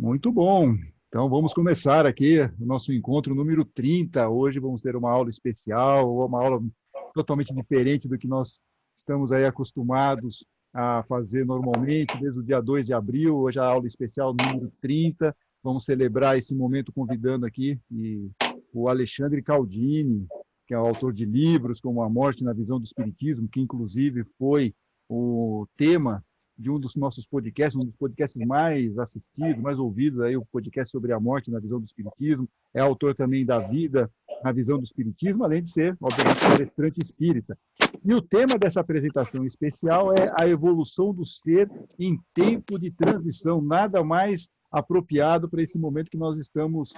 Muito bom. Então, vamos começar aqui o nosso encontro número 30. Hoje vamos ter uma aula especial, uma aula totalmente diferente do que nós estamos aí acostumados a fazer normalmente, desde o dia 2 de abril. Hoje a aula especial número 30. Vamos celebrar esse momento convidando aqui o Alexandre Caldini, que é o autor de livros como A Morte na Visão do Espiritismo, que inclusive foi o tema de um dos nossos podcasts, um dos podcasts mais assistidos, mais ouvidos, aí, o podcast sobre a morte na visão do Espiritismo. É autor também da Vida na Visão do Espiritismo, além de ser, obviamente, palestrante espírita. E o tema dessa apresentação especial é a evolução do ser em tempo de transição, nada mais apropriado para esse momento que nós estamos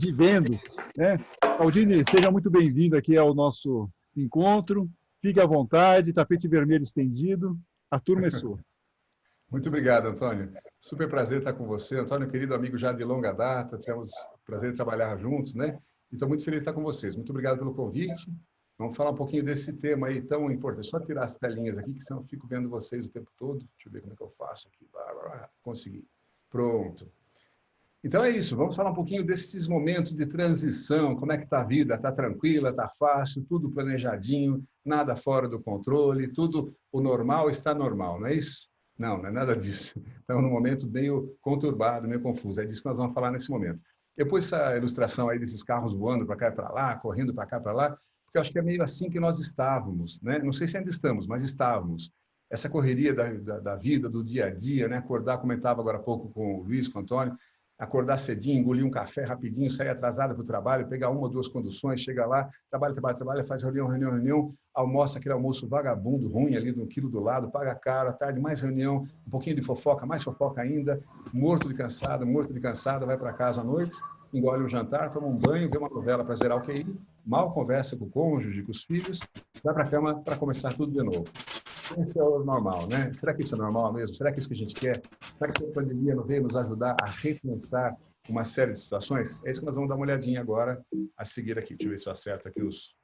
vivendo, né? Caldini, seja muito bem-vindo aqui ao nosso encontro. Fique à vontade, tapete vermelho estendido. A turma é sua. Muito obrigado, Antônio. Super prazer estar com você. Antônio, querido amigo já de longa data, tivemos o prazer de trabalhar juntos, né? E estou muito feliz de estar com vocês. Muito obrigado pelo convite. Vamos falar um pouquinho desse tema aí tão importante. Só tirar as telinhas aqui, que senão eu fico vendo vocês o tempo todo. Deixa eu ver como é que eu faço aqui. Consegui. Pronto. Então é isso, vamos falar um pouquinho desses momentos de transição, como é que está a vida, está tranquila, está fácil, tudo planejadinho, nada fora do controle, tudo o normal está normal, não é isso? Não, não é nada disso. Estamos num momento meio conturbado, meio confuso, é disso que nós vamos falar nesse momento. Eu pus essa ilustração aí desses carros voando para cá e para lá, correndo para cá e para lá, porque eu acho que é meio assim que nós estávamos, né? Não sei se ainda estamos, mas estávamos. Essa correria da vida, do dia a dia, né? Acordar, comentava agora há pouco com o Luiz, com o Antônio, acordar cedinho, engolir um café rapidinho, sair atrasado para o trabalho, pegar uma ou duas conduções, chega lá, trabalha, faz reunião, almoça aquele almoço vagabundo, ruim ali do quilo do lado, paga caro, à tarde mais reunião, um pouquinho de fofoca, mais fofoca ainda, morto de cansada, vai para casa à noite, engole um jantar, toma um banho, vê uma novela para zerar o QI, mal conversa com o cônjuge, com os filhos, vai para a cama para começar tudo de novo. Esse é o normal, né? Será que isso é normal mesmo? Será que é isso que a gente quer? Será que essa pandemia não veio nos ajudar a repensar uma série de situações? É isso que nós vamos dar uma olhadinha agora a seguir aqui. Deixa eu ver se eu acerto aqui os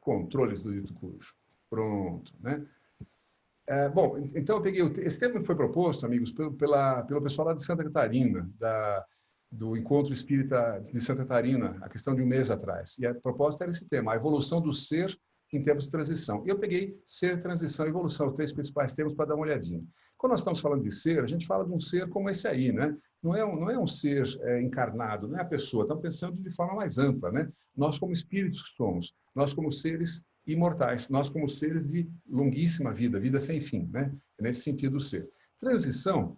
controles do dito cujo. Pronto, né? Bom, então eu peguei esse tema que foi proposto, amigos, pelo pessoal lá de Santa Catarina, do Encontro Espírita de Santa Catarina, a questão de um mês atrás. E a proposta era esse tema, a evolução do ser em tempos de transição. E eu peguei ser, transição e evolução, os três principais termos, para dar uma olhadinha. Quando nós estamos falando de ser, a gente fala de um ser como esse aí, né? Não é um ser encarnado, não é a pessoa. Estamos pensando de forma mais ampla, né? Nós como espíritos que somos, nós como seres imortais, nós como seres de longuíssima vida, vida sem fim, né? É nesse sentido o ser. Transição,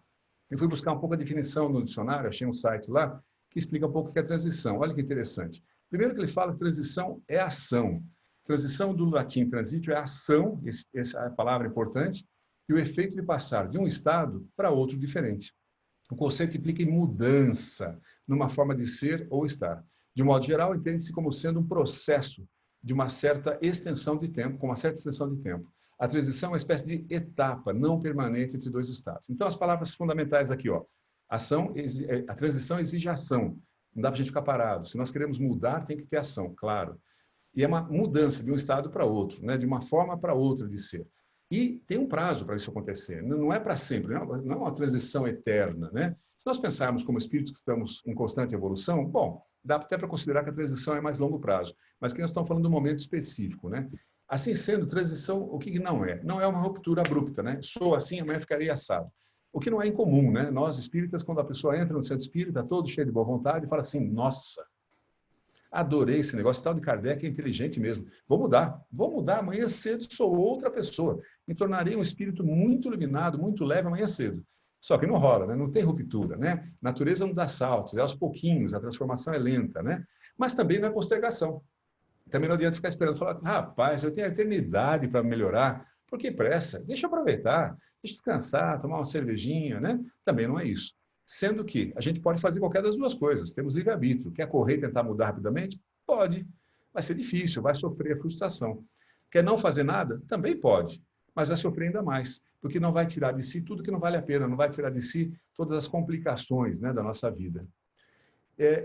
eu fui buscar um pouco a definição no dicionário, achei um site lá que explica um pouco o que é transição. Olha que interessante. Primeiro que ele fala que transição é ação. Transição do latim transitio é ação, essa é a palavra importante, e o efeito de passar de um estado para outro diferente. O conceito implica em mudança numa forma de ser ou estar. De um modo geral, entende-se como sendo um processo de uma certa extensão de tempo, com uma certa extensão de tempo. A transição é uma espécie de etapa não permanente entre dois estados. Então, as palavras fundamentais aqui, ó. A transição exige ação. Não dá para a gente ficar parado. Se nós queremos mudar, tem que ter ação, claro. E é uma mudança de um estado para outro, né? De uma forma para outra de ser. E tem um prazo para isso acontecer, não é para sempre, não é uma transição eterna, né? Se nós pensarmos como espíritos que estamos em constante evolução, bom, dá até para considerar que a transição é mais longo prazo, mas aqui nós estamos falando de um momento específico, né? Assim sendo, transição, o que não é? Não é uma ruptura abrupta, né? Sou assim, amanhã ficarei assado. O que não é incomum, né? Nós espíritas, quando a pessoa entra no centro espírita, todo cheio de boa vontade, fala assim, nossa, adorei esse negócio, tal de Kardec é inteligente mesmo. Vou mudar, amanhã cedo sou outra pessoa. Me tornarei um espírito muito iluminado, muito leve amanhã cedo. Só que não rola, né? Não tem ruptura, né? Natureza não dá saltos, é aos pouquinhos, a transformação é lenta, né? Mas também não é postergação. Também não adianta ficar esperando, falar, rapaz, eu tenho a eternidade para melhorar, por que pressa? Deixa eu aproveitar, deixa eu descansar, tomar uma cervejinha, né? Também não é isso. Sendo que a gente pode fazer qualquer das duas coisas. Temos livre-arbítrio. Quer correr e tentar mudar rapidamente? Pode. Vai ser difícil, vai sofrer a frustração. Quer não fazer nada? Também pode. Mas vai sofrer ainda mais, porque não vai tirar de si tudo que não vale a pena, não vai tirar de si todas as complicações, né, da nossa vida.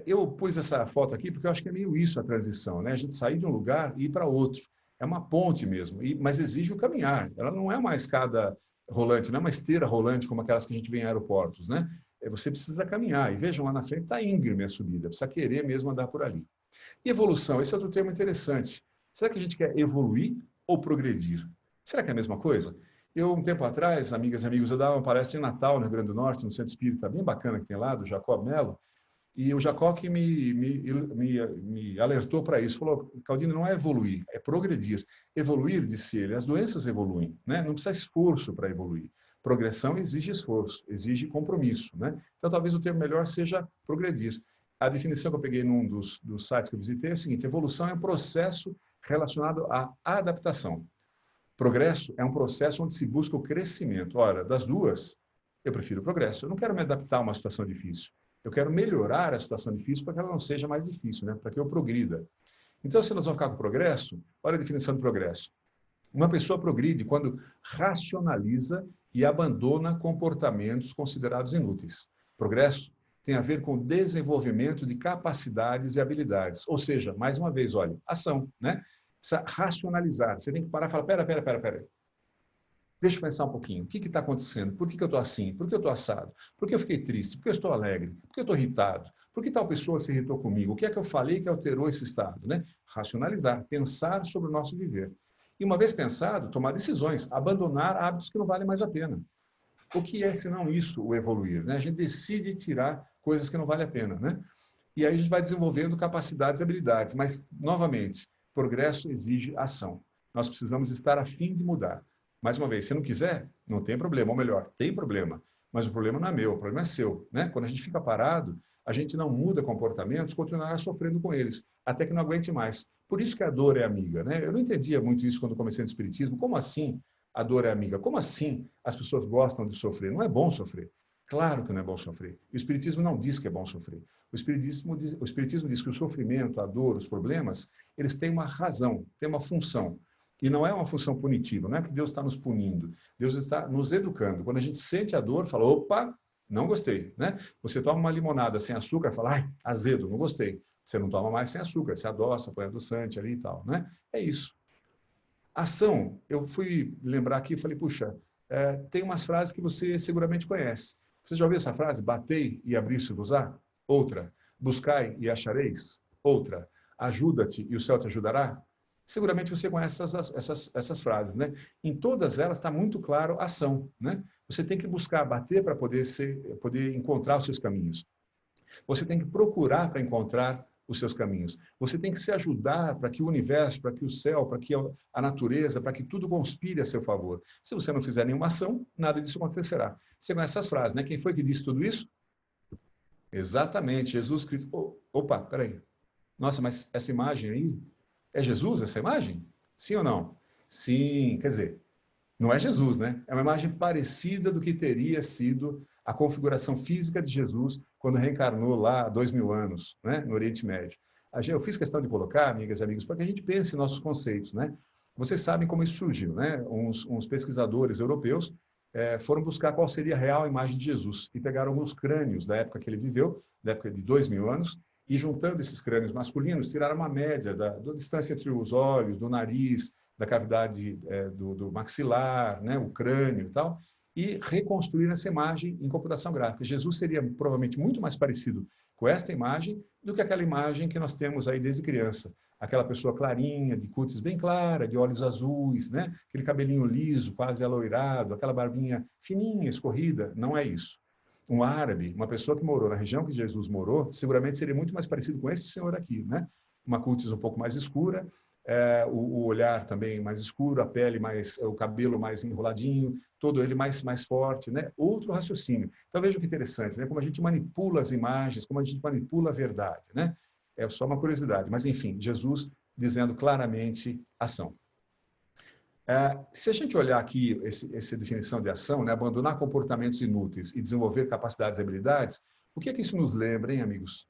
Eu pus essa foto aqui porque eu acho que é meio isso a transição, né? A gente sair de um lugar e ir para outro. É uma ponte mesmo, mas exige o caminhar. Ela não é uma escada rolante, não é uma esteira rolante como aquelas que a gente vê em aeroportos, né? você precisa caminhar. E vejam, lá na frente está íngreme a subida, precisa querer mesmo andar por ali. E evolução, esse é outro termo interessante. Será que a gente quer evoluir ou progredir? Será que é a mesma coisa? Eu, um tempo atrás, amigas e amigos, eu dava uma palestra em Natal, no Rio Grande do Norte, no Centro Espírita, bem bacana que tem lá, do Jacob Mello, e o Jacob que me alertou para isso, falou, Caldino, não é evoluir, é progredir. Evoluir, disse ele, as doenças evoluem, né? Não precisa esforço para evoluir. Progressão exige esforço, exige compromisso, né? Então, talvez o termo melhor seja progredir. A definição que eu peguei num dos sites que eu visitei é o seguinte, evolução é um processo relacionado à adaptação. Progresso é um processo onde se busca o crescimento. Ora, das duas, eu prefiro o progresso. Eu não quero me adaptar a uma situação difícil. Eu quero melhorar a situação difícil para que ela não seja mais difícil, né? Para que eu progrida. Então, se nós vamos ficar com progresso, olha a definição de progresso. Uma pessoa progride quando racionaliza e abandona comportamentos considerados inúteis. Progresso tem a ver com o desenvolvimento de capacidades e habilidades. Ou seja, mais uma vez, olha, ação, né? Precisa racionalizar. Você tem que parar e falar, pera. Deixa eu pensar um pouquinho. O que está acontecendo? Por que eu estou assim? Por que eu estou assado? Por que eu fiquei triste? Por que eu estou alegre? Por que eu estou irritado? Por que tal pessoa se irritou comigo? O que é que eu falei que alterou esse estado? Né? Racionalizar, pensar sobre o nosso viver. E uma vez pensado, tomar decisões, abandonar hábitos que não valem mais a pena. O que é, senão isso, o evoluir? Né? A gente decide tirar coisas que não valem a pena. Né? E aí a gente vai desenvolvendo capacidades e habilidades. Mas, novamente, progresso exige ação. Nós precisamos estar a fim de mudar. Mais uma vez, se não quiser, não tem problema. Ou melhor, tem problema. Mas o problema não é meu, o problema é seu. Né? Quando a gente fica parado, a gente não muda comportamentos, continuará sofrendo com eles, até que não aguente mais. Por isso que a dor é amiga. Né? Eu não entendia muito isso quando comecei no Espiritismo. Como assim a dor é amiga? Como assim as pessoas gostam de sofrer? Não é bom sofrer. Claro que não é bom sofrer. O Espiritismo não diz que é bom sofrer. O Espiritismo diz que o sofrimento, a dor, os problemas, eles têm uma razão, têm uma função. E não é uma função punitiva, não é que Deus está nos punindo. Deus está nos educando. Quando a gente sente a dor, fala, opa, não gostei. Né? Você toma uma limonada sem açúcar, fala, ai, azedo, não gostei. Você não toma mais sem açúcar, você adoça, põe adoçante ali e tal. Né? É isso. Ação, eu fui lembrar aqui e falei, puxa, tem umas frases que você seguramente conhece. Você já ouviu essa frase? Batei e abrir-se-vos-á? Outra. Buscai e achareis? Outra. Ajuda-te e o céu te ajudará? Seguramente você conhece essas frases, né? Em todas elas está muito claro ação, né? Você tem que buscar, bater para poder encontrar os seus caminhos. Você tem que procurar para encontrar os seus caminhos. Você tem que se ajudar para que o universo, para que o céu, para que a natureza, para que tudo conspire a seu favor. Se você não fizer nenhuma ação, nada disso acontecerá. Você conhece essas frases, né? Quem foi que disse tudo isso? Exatamente, Jesus Cristo. Opa, peraí. Nossa, mas essa imagem aí, é Jesus essa imagem? Sim ou não? Sim, quer dizer, não é Jesus, né? É uma imagem parecida do que teria sido a configuração física de Jesus quando reencarnou lá há 2000 anos, né? No Oriente Médio. Eu fiz questão de colocar, amigas e amigos, para que a gente pense em nossos conceitos, né? Vocês sabem como isso surgiu, né? Uns pesquisadores europeus foram buscar qual seria a real imagem de Jesus e pegaram alguns crânios da época que ele viveu, da época de 2000 anos, e juntando esses crânios masculinos, tiraram uma média da distância entre os olhos, do nariz, da cavidade do maxilar, né, o crânio e tal, e reconstruíram essa imagem em computação gráfica. Jesus seria provavelmente muito mais parecido com esta imagem do que aquela imagem que nós temos aí desde criança. Aquela pessoa clarinha, de cútis bem clara, de olhos azuis, né? Aquele cabelinho liso, quase aloirado, aquela barbinha fininha, escorrida. Não é isso. Um árabe, uma pessoa que morou na região que Jesus morou, seguramente seria muito mais parecido com esse senhor aqui, né? Uma cútis um pouco mais escura, o olhar também mais escuro, a pele mais, o cabelo mais enroladinho, todo ele mais forte, né? Outro raciocínio. Então veja que interessante, né? Como a gente manipula as imagens, como a gente manipula a verdade, né? É só uma curiosidade, mas enfim, Jesus dizendo claramente ação. Se a gente olhar aqui essa definição de ação, né, abandonar comportamentos inúteis e desenvolver capacidades e habilidades, o que é que isso nos lembra, hein, amigos?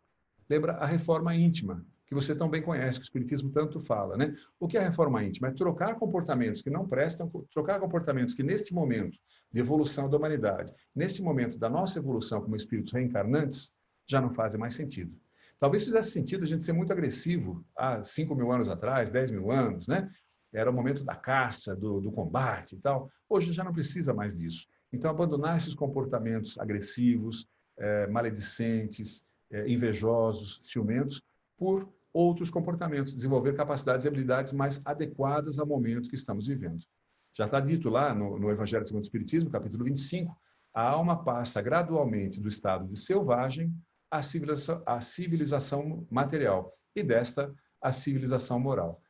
Lembra a reforma íntima, que você tão bem conhece, que o Espiritismo tanto fala, né? O que é a reforma íntima? É trocar comportamentos que não prestam, trocar comportamentos que neste momento de evolução da humanidade, neste momento da nossa evolução como espíritos reencarnantes, já não fazem mais sentido. Talvez fizesse sentido a gente ser muito agressivo há 5.000 anos atrás, 10.000 anos, né? Era o momento da caça, do combate e tal. Hoje já não precisa mais disso. Então, abandonar esses comportamentos agressivos, maledicentes, invejosos, ciumentos, por outros comportamentos, desenvolver capacidades e habilidades mais adequadas ao momento que estamos vivendo. Já está dito lá no Evangelho segundo o Espiritismo, capítulo 25, a alma passa gradualmente do estado de selvagem à civilização material e desta à civilização moral.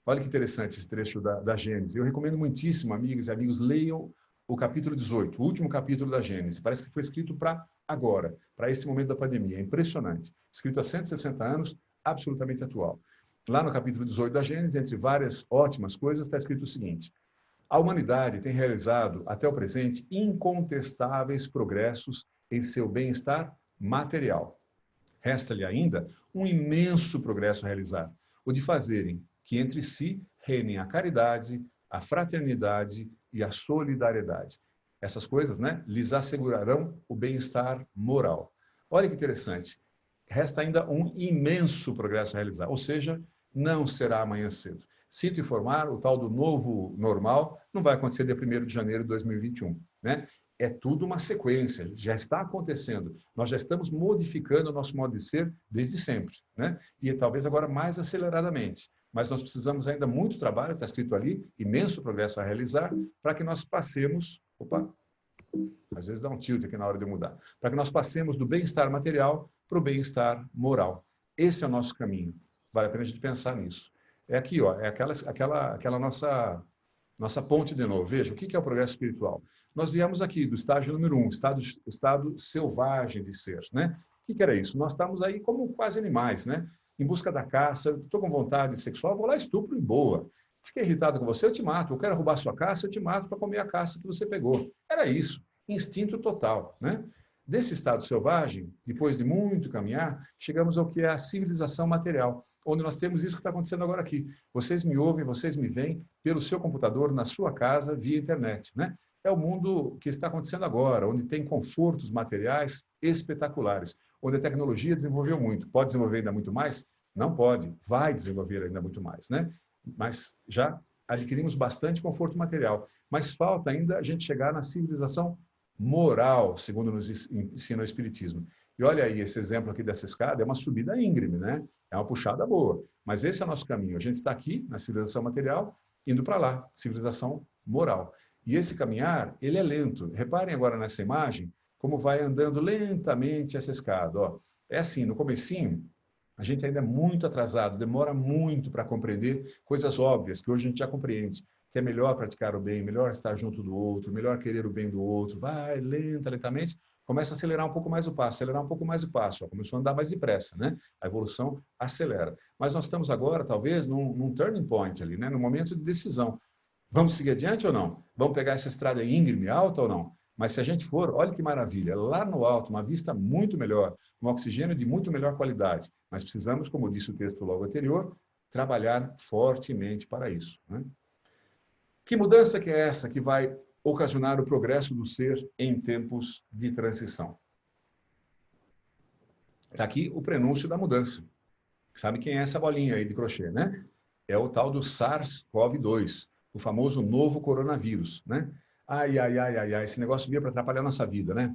Olha que interessante esse trecho da Gênesis. Eu recomendo muitíssimo, amigas e amigos, leiam o capítulo 18, o último capítulo da Gênesis. Parece que foi escrito para agora, para esse momento da pandemia. É impressionante. Escrito há 160 anos, absolutamente atual. Lá no capítulo 18 da Gênesis, entre várias ótimas coisas, está escrito o seguinte: a humanidade tem realizado, até o presente, incontestáveis progressos em seu bem-estar material. Resta-lhe ainda um imenso progresso a realizar, o de fazerem que entre si reinem a caridade, a fraternidade e a solidariedade. Essas coisas, né, lhes assegurarão o bem-estar moral. Olha que interessante. Resta ainda um imenso progresso a realizar, ou seja, não será amanhã cedo. Sinto informar, o tal do novo normal não vai acontecer dia 1º de janeiro de 2021, né? É tudo uma sequência, já está acontecendo. Nós já estamos modificando o nosso modo de ser desde sempre, né? E talvez agora mais aceleradamente. Mas nós precisamos ainda muito trabalho, está escrito ali, imenso progresso a realizar, para que nós passemos... Opa! Às vezes dá um tilt aqui na hora de mudar. Para que nós passemos do bem-estar material para o bem-estar moral. Esse é o nosso caminho. Vale a pena a gente pensar nisso. É aqui, ó, é aquela nossa ponte de novo. Veja, o que é o progresso espiritual? Nós viemos aqui do estágio número 1, estado selvagem de ser, né? O que era isso? Nós estamos aí como quase animais, né? Em busca da caça, estou com vontade sexual, vou lá, estupro e boa. Fiquei irritado com você, eu te mato. Eu quero roubar sua caça, eu te mato para comer a caça que você pegou. Era isso, instinto total, né? Desse estado selvagem, depois de muito caminhar, chegamos ao que é a civilização material, onde nós temos isso que está acontecendo agora aqui. Vocês me ouvem, vocês me veem pelo seu computador, na sua casa, via internet, né? É o mundo que está acontecendo agora, onde tem confortos materiais espetaculares, onde a tecnologia desenvolveu muito. Pode desenvolver ainda muito mais? Não pode. Vai desenvolver ainda muito mais, né? Mas já adquirimos bastante conforto material. Mas falta ainda a gente chegar na civilização moral, segundo nos ensina o Espiritismo. E olha aí, esse exemplo aqui dessa escada é uma subida íngreme, né? É uma puxada boa. Mas esse é o nosso caminho. A gente está aqui, na civilização material, indo para lá, civilização moral. E esse caminhar, ele é lento. Reparem agora nessa imagem, como vai andando lentamente essa escada. Ó, é assim, no comecinho, a gente ainda é muito atrasado, demora muito para compreender coisas óbvias que hoje a gente já compreende. Que é melhor praticar o bem, melhor estar junto do outro, melhor querer o bem do outro. Vai, lentamente, começa a acelerar um pouco mais o passo, acelerar um pouco mais o passo. Ó, começou a andar mais depressa, né? A evolução acelera. Mas nós estamos agora, talvez, num turning point ali, né? Num momento de decisão. Vamos seguir adiante ou não? Vamos pegar essa estrada íngreme, alta ou não? Mas se a gente for, olha que maravilha, lá no alto, uma vista muito melhor, um oxigênio de muito melhor qualidade. Mas precisamos, como disse o texto logo anterior, trabalhar fortemente para isso, né? Que mudança que é essa que vai ocasionar o progresso do ser em tempos de transição? Está aqui o prenúncio da mudança. Sabe quem é essa bolinha aí de crochê, né? É o tal do SARS-CoV-2, o famoso novo coronavírus, né? Ai, esse negócio veio para atrapalhar a nossa vida, né?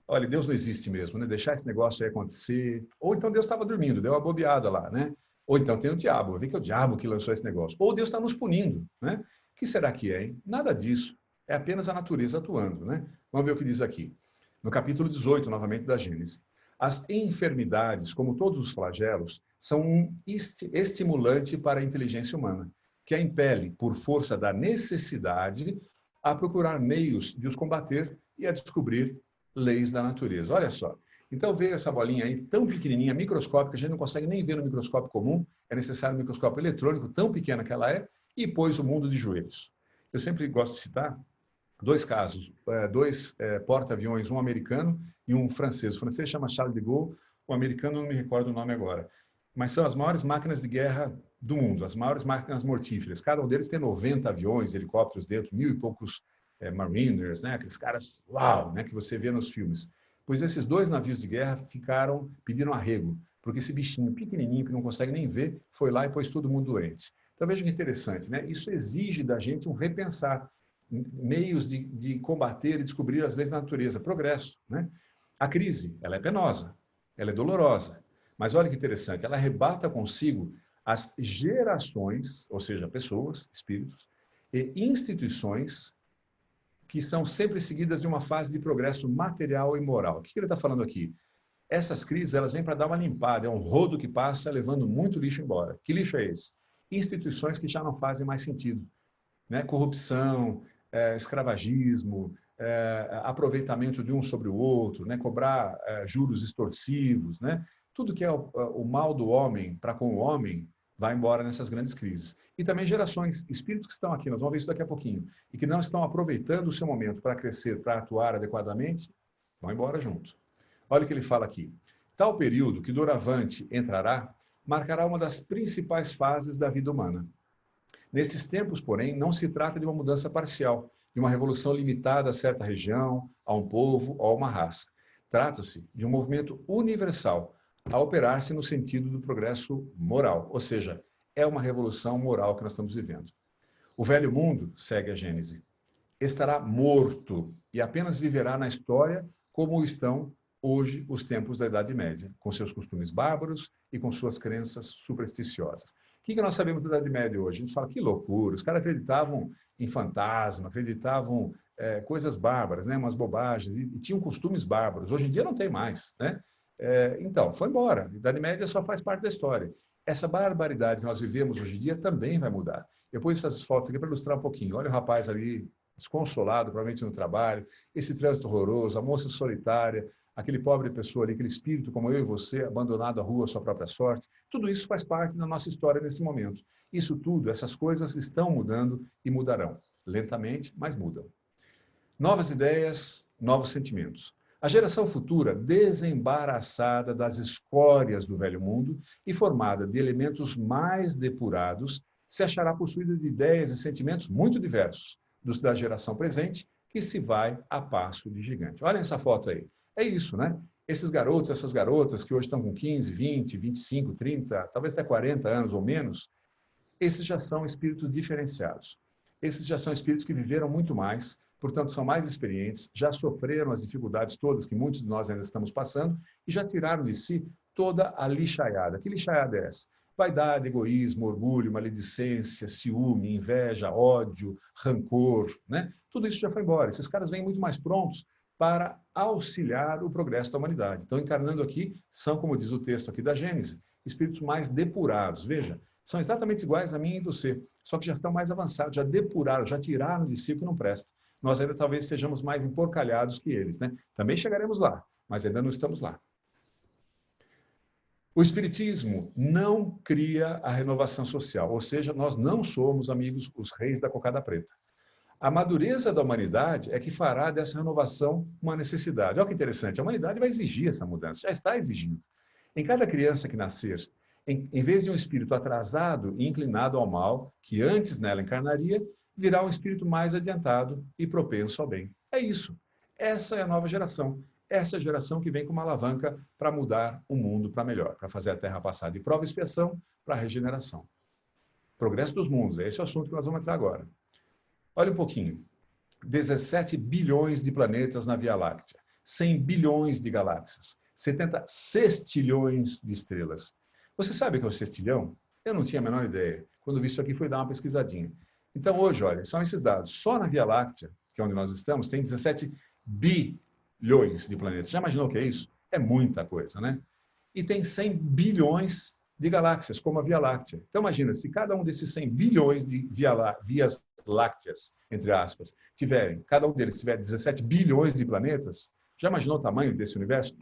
Olha, Deus não existe mesmo, né? Deixar esse negócio aí acontecer. Ou então Deus estava dormindo, deu uma bobeada lá, né? Ou então tem o diabo, vê que é o diabo que lançou esse negócio. Ou Deus está nos punindo, né? O que será que é, hein? Nada disso. É apenas a natureza atuando, né? Vamos ver o que diz aqui. No capítulo 18, novamente, da Gênesis. As enfermidades, como todos os flagelos, são um estimulante para a inteligência humana, que a impele, por força da necessidade, a procurar meios de os combater e a descobrir leis da natureza. Olha só. Então, veio essa bolinha aí, tão pequenininha, microscópica, a gente não consegue nem ver no microscópio comum, é necessário um microscópio eletrônico, tão pequena que ela é, e pôs o mundo de joelhos. Eu sempre gosto de citar dois casos, dois porta-aviões, um americano e um francês. O francês chama Charles de Gaulle, o americano não me recordo o nome agora. Mas são as maiores máquinas de guerra do mundo, as maiores máquinas mortíferas. Cada um deles tem 90 aviões, helicópteros dentro, 1000 e poucos mariners, né? Aqueles caras, uau, né? Que você vê nos filmes. Pois esses dois navios de guerra pediram arrego, porque esse bichinho pequenininho, que não consegue nem ver, foi lá e pôs todo mundo doente. Então veja que interessante, né? Isso exige da gente um repensar, meios de combater e descobrir as leis da natureza, progresso, né? A crise, ela é penosa, ela é dolorosa, mas olha que interessante, ela arrebata consigo as gerações, ou seja, pessoas, espíritos, e instituições que são sempre seguidas de uma fase de progresso material e moral. O que ele está falando aqui? Essas crises, elas vêm para dar uma limpada, é um rodo que passa levando muito lixo embora. Que lixo é esse? Instituições que já não fazem mais sentido, né? Corrupção, escravagismo, aproveitamento de um sobre o outro, né? Cobrar juros extorsivos, né? Tudo que é o mal do homem para com o homem vai embora nessas grandes crises. E também gerações, espíritos que estão aqui, nós vamos ver isso daqui a pouquinho, e que não estão aproveitando o seu momento para crescer, para atuar adequadamente, vão embora junto. Olha o que ele fala aqui. Tal período que doravante entrará, marcará uma das principais fases da vida humana. Nesses tempos, porém, não se trata de uma mudança parcial, de uma revolução limitada a certa região, a um povo ou a uma raça. Trata-se de um movimento universal, a operar-se no sentido do progresso moral, ou seja, é uma revolução moral que nós estamos vivendo. O velho mundo, segue a Gênese, estará morto e apenas viverá na história como estão hoje os tempos da Idade Média, com seus costumes bárbaros e com suas crenças supersticiosas. O que nós sabemos da Idade Média hoje? A gente fala, que loucura, os caras acreditavam em fantasma, acreditavam coisas bárbaras, né? Umas bobagens, e tinham costumes bárbaros. Hoje em dia não tem mais, né? Então, foi embora. A Idade Média só faz parte da história. Essa barbaridade que nós vivemos hoje em dia também vai mudar. Eu pus essas fotos aqui para ilustrar um pouquinho. Olha o rapaz ali, desconsolado, provavelmente no trabalho, esse trânsito horroroso, a moça solitária, aquele pobre pessoa ali, aquele espírito como eu e você, abandonado à rua à sua própria sorte. Tudo isso faz parte da nossa história nesse momento. Isso tudo, essas coisas estão mudando e mudarão. Lentamente, mas mudam. Novas ideias, novos sentimentos. A geração futura, desembaraçada das escórias do velho mundo e formada de elementos mais depurados, se achará possuída de ideias e sentimentos muito diversos dos da geração presente, que se vai a passo de gigante. Olha essa foto aí. É isso, né? Esses garotos, essas garotas que hoje estão com 15, 20, 25, 30, talvez até 40 anos ou menos, esses já são espíritos diferenciados. Esses já são espíritos que viveram muito mais, portanto, são mais experientes, já sofreram as dificuldades todas que muitos de nós ainda estamos passando e já tiraram de si toda a lixaiada. Que lixaiada é essa? Vaidade, egoísmo, orgulho, maledicência, ciúme, inveja, ódio, rancor, né? Tudo isso já foi embora. Esses caras vêm muito mais prontos para auxiliar o progresso da humanidade. Então, encarnando aqui, são, como diz o texto aqui da Gênesis, espíritos mais depurados. Veja, são exatamente iguais a mim e você, só que já estão mais avançados, já depuraram, já tiraram de si o que não presta. Nós ainda talvez sejamos mais emporcalhados que eles, né? Também chegaremos lá, mas ainda não estamos lá. O Espiritismo não cria a renovação social, ou seja, nós não somos, amigos, os reis da cocada preta. A madureza da humanidade é que fará dessa renovação uma necessidade. Olha que interessante, a humanidade vai exigir essa mudança, já está exigindo. Em cada criança que nascer, em vez de um espírito atrasado e inclinado ao mal, que antes nela encarnaria, virá um espírito mais adiantado e propenso ao bem. É isso. Essa é a nova geração. Essa é a geração que vem com uma alavanca para mudar o mundo para melhor, para fazer a Terra passar de prova e expiação para a regeneração. Progresso dos mundos, é esse o assunto que nós vamos entrar agora. Olha um pouquinho. 17 bilhões de planetas na Via Láctea, 100 bilhões de galáxias, 70 sextilhões de estrelas. Você sabe o que é o sextilhão? Eu não tinha a menor ideia. Quando vi isso aqui, fui dar uma pesquisadinha. Então, hoje, olha, são esses dados. Só na Via Láctea, que é onde nós estamos, tem 17 bilhões de planetas. Já imaginou o que é isso? É muita coisa, né? E tem 100 bilhões de galáxias, como a Via Láctea. Então, imagina, se cada um desses 100 bilhões de vias lácteas, entre aspas, cada um deles tiver 17 bilhões de planetas, já imaginou o tamanho desse universo?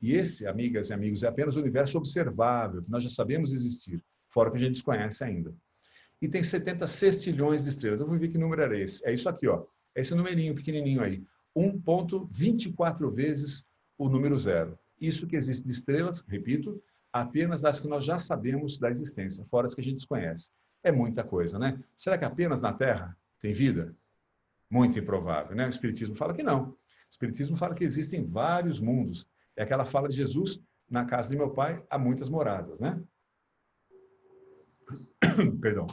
E esse, amigas e amigos, é apenas o universo observável, que nós já sabemos existir, fora o que a gente desconhece ainda. E tem 70 sextilhões de estrelas. Eu vou ver que número era esse. É isso aqui, ó. É esse numerinho pequenininho aí. 1,24 vezes o número zero. Isso que existe de estrelas, repito, apenas das que nós já sabemos da existência, fora as que a gente desconhece. É muita coisa, né? Será que apenas na Terra tem vida? Muito improvável, né? O Espiritismo fala que não. O Espiritismo fala que existem vários mundos. É aquela fala de Jesus, na casa de meu pai há muitas moradas, né? Perdão.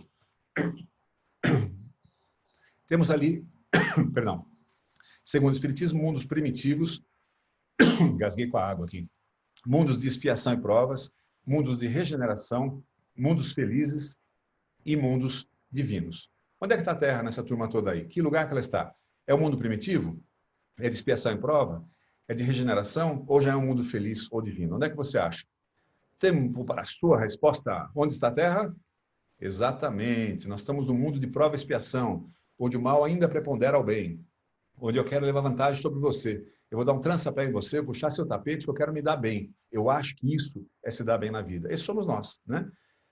Temos ali, perdão, segundo o Espiritismo, mundos primitivos, Gasguei com a água aqui. Mundos de expiação e provas, mundos de regeneração, mundos felizes e mundos divinos. Onde é que está a Terra nessa turma toda aí? Que lugar que ela está? É o mundo primitivo? É de expiação e prova? É de regeneração? Ou já é um mundo feliz ou divino? Onde é que você acha? Tempo para a sua resposta. Onde está a Terra? Exatamente. Nós estamos no mundo de prova e expiação, onde o mal ainda prepondera ao bem, onde eu quero levar vantagem sobre você. Eu vou dar um trança-pé em você, puxar seu tapete, que eu quero me dar bem. Eu acho que isso é se dar bem na vida. Esses somos nós, né?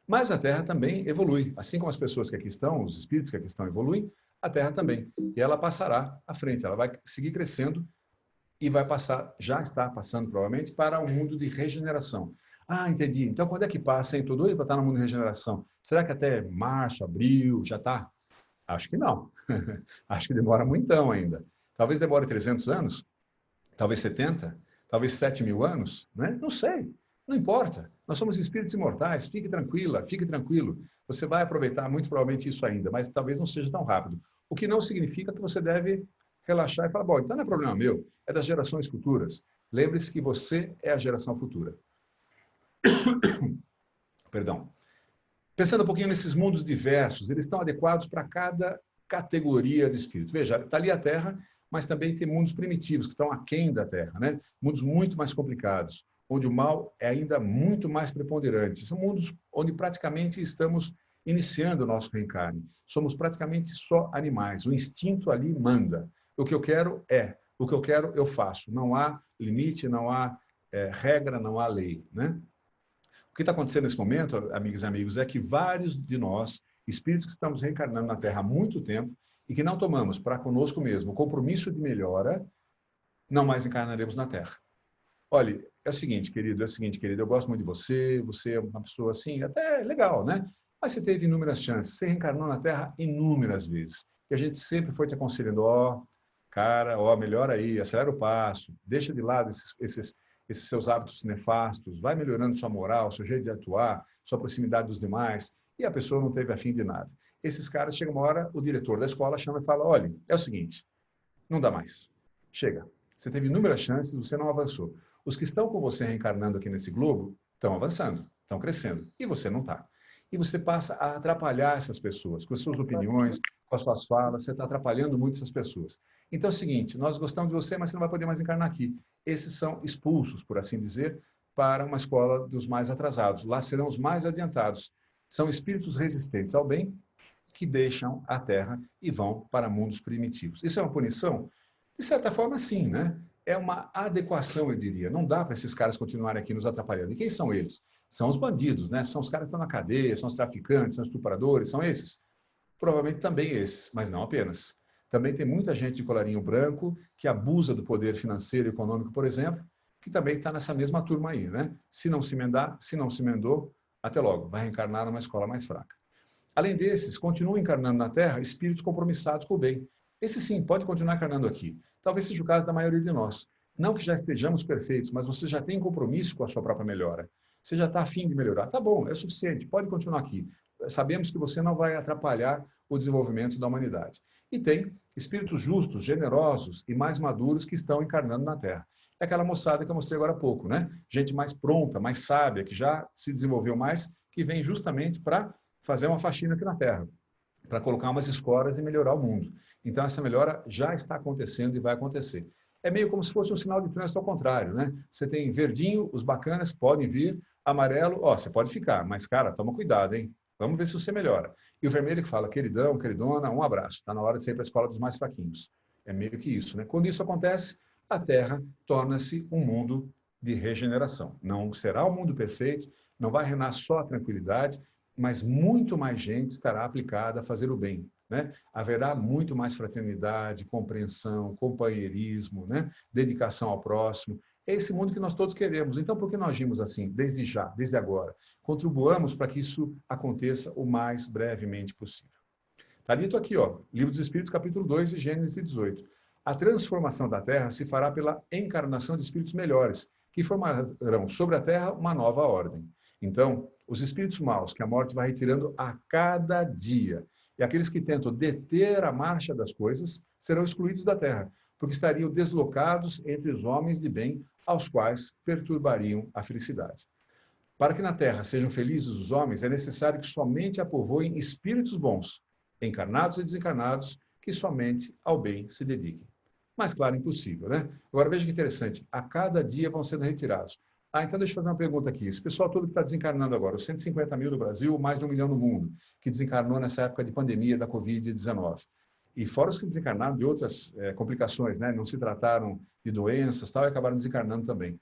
Mas a Terra também evolui. Assim como as pessoas que aqui estão, os espíritos que aqui estão evoluem, a Terra também. E ela passará à frente, ela vai seguir crescendo e vai passar, já está passando provavelmente, para um mundo de regeneração. Ah, entendi. Então, quando é que passa, hein? Estou doido para estar no mundo de regeneração. Será que até março, abril, já está? Acho que não. Acho que demora muitão ainda. Talvez demore 300 anos, talvez 70, talvez 7.000 anos, né? Não sei. Não importa. Nós somos espíritos imortais. Fique tranquila, fique tranquilo. Você vai aproveitar muito provavelmente isso ainda, mas talvez não seja tão rápido. O que não significa que você deve relaxar e falar, bom, então não é problema meu, é das gerações futuras. Lembre-se que você é a geração futura. Perdão. Pensando um pouquinho nesses mundos diversos, eles estão adequados para cada categoria de espírito. Veja, está ali a Terra, mas também tem mundos primitivos, que estão aquém da Terra, né? Mundos muito mais complicados, onde o mal é ainda muito mais preponderante. São mundos onde praticamente estamos iniciando o nosso reencarne. Somos praticamente só animais. O instinto ali manda. O que eu quero é, o que eu quero eu faço. Não há limite, não há regra, não há lei, né? O que está acontecendo nesse momento, amigas e amigos, é que vários de nós, espíritos que estamos reencarnando na Terra há muito tempo e que não tomamos para conosco mesmo o compromisso de melhora, não mais encarnaremos na Terra. Olha, é o seguinte, querido, eu gosto muito de você, você é uma pessoa assim, até legal, né? Mas você teve inúmeras chances, você reencarnou na Terra inúmeras vezes. E a gente sempre foi te aconselhando, cara, melhora aí, acelera o passo, deixa de lado esses seus hábitos nefastos, vai melhorando sua moral, seu jeito de atuar, sua proximidade dos demais, e a pessoa não teve afim de nada. Esses caras, chega uma hora, o diretor da escola chama e fala, olha, é o seguinte, não dá mais, chega, você teve inúmeras chances, você não avançou. Os que estão com você reencarnando aqui nesse globo estão avançando, estão crescendo, e você não está. E você passa a atrapalhar essas pessoas, com as suas opiniões, com as suas falas, você está atrapalhando muito essas pessoas. Então é o seguinte, nós gostamos de você, mas você não vai poder mais encarnar aqui. Esses são expulsos, por assim dizer, para uma escola dos mais atrasados. Lá serão os mais adiantados. São espíritos resistentes ao bem que deixam a Terra e vão para mundos primitivos. Isso é uma punição? De certa forma, sim, né? É uma adequação, eu diria. Não dá para esses caras continuarem aqui nos atrapalhando. E quem são eles? São os bandidos, né? São os caras que estão na cadeia, são os traficantes, são os estupradores, são esses? Provavelmente também esses, mas não apenas. Também tem muita gente de colarinho branco que abusa do poder financeiro e econômico, por exemplo, que também está nessa mesma turma aí, né? Se não se emendar, se não se emendou, até logo, vai reencarnar numa escola mais fraca. Além desses, continuam encarnando na Terra espíritos compromissados com o bem. Esse sim, pode continuar encarnando aqui. Talvez seja o caso da maioria de nós. Não que já estejamos perfeitos, mas você já tem compromisso com a sua própria melhora. Você já está afim de melhorar. Tá bom, é o suficiente, pode continuar aqui. Sabemos que você não vai atrapalhar o desenvolvimento da humanidade. E tem espíritos justos, generosos e mais maduros que estão encarnando na Terra. É aquela moçada que eu mostrei agora há pouco, né? Gente mais pronta, mais sábia, que já se desenvolveu mais, que vem justamente para fazer uma faxina aqui na Terra, para colocar umas escoras e melhorar o mundo. Então, essa melhora já está acontecendo e vai acontecer. É meio como se fosse um sinal de trânsito ao contrário, né? Você tem verdinho, os bacanas podem vir, amarelo, você pode ficar, mas, cara, toma cuidado, hein? Vamos ver se você melhora. E o vermelho que fala, queridão, queridona, um abraço. Está na hora de sair para a escola dos mais fraquinhos. É meio que isso, né? Quando isso acontece, a Terra torna-se um mundo de regeneração. Não será o mundo perfeito, não vai reinar só a tranquilidade, mas muito mais gente estará aplicada a fazer o bem, né? Haverá muito mais fraternidade, compreensão, companheirismo, né? Dedicação ao próximo. É esse mundo que nós todos queremos. Então, por que nós agimos assim, desde já, desde agora? Contribuamos para que isso aconteça o mais brevemente possível. Está dito aqui, Livro dos Espíritos, capítulo 2, de Gênesis 18. A transformação da Terra se fará pela encarnação de espíritos melhores, que formarão sobre a Terra uma nova ordem. Então, os espíritos maus que a morte vai retirando a cada dia, e aqueles que tentam deter a marcha das coisas, serão excluídos da Terra, porque estariam deslocados entre os homens de bem, aos quais perturbariam a felicidade. Para que na terra sejam felizes os homens, é necessário que somente a povoem espíritos bons, encarnados e desencarnados, que somente ao bem se dediquem. Mas, claro, impossível, né? Agora, veja que interessante. A cada dia vão sendo retirados. Então deixa eu fazer uma pergunta aqui. Esse pessoal todo que está desencarnando agora, os 150 mil no Brasil, mais de 1 milhão no mundo, que desencarnou nessa época de pandemia da Covid-19. E fora os que desencarnaram de outras complicações, né? Não se trataram de doenças tal, e acabaram desencarnando também.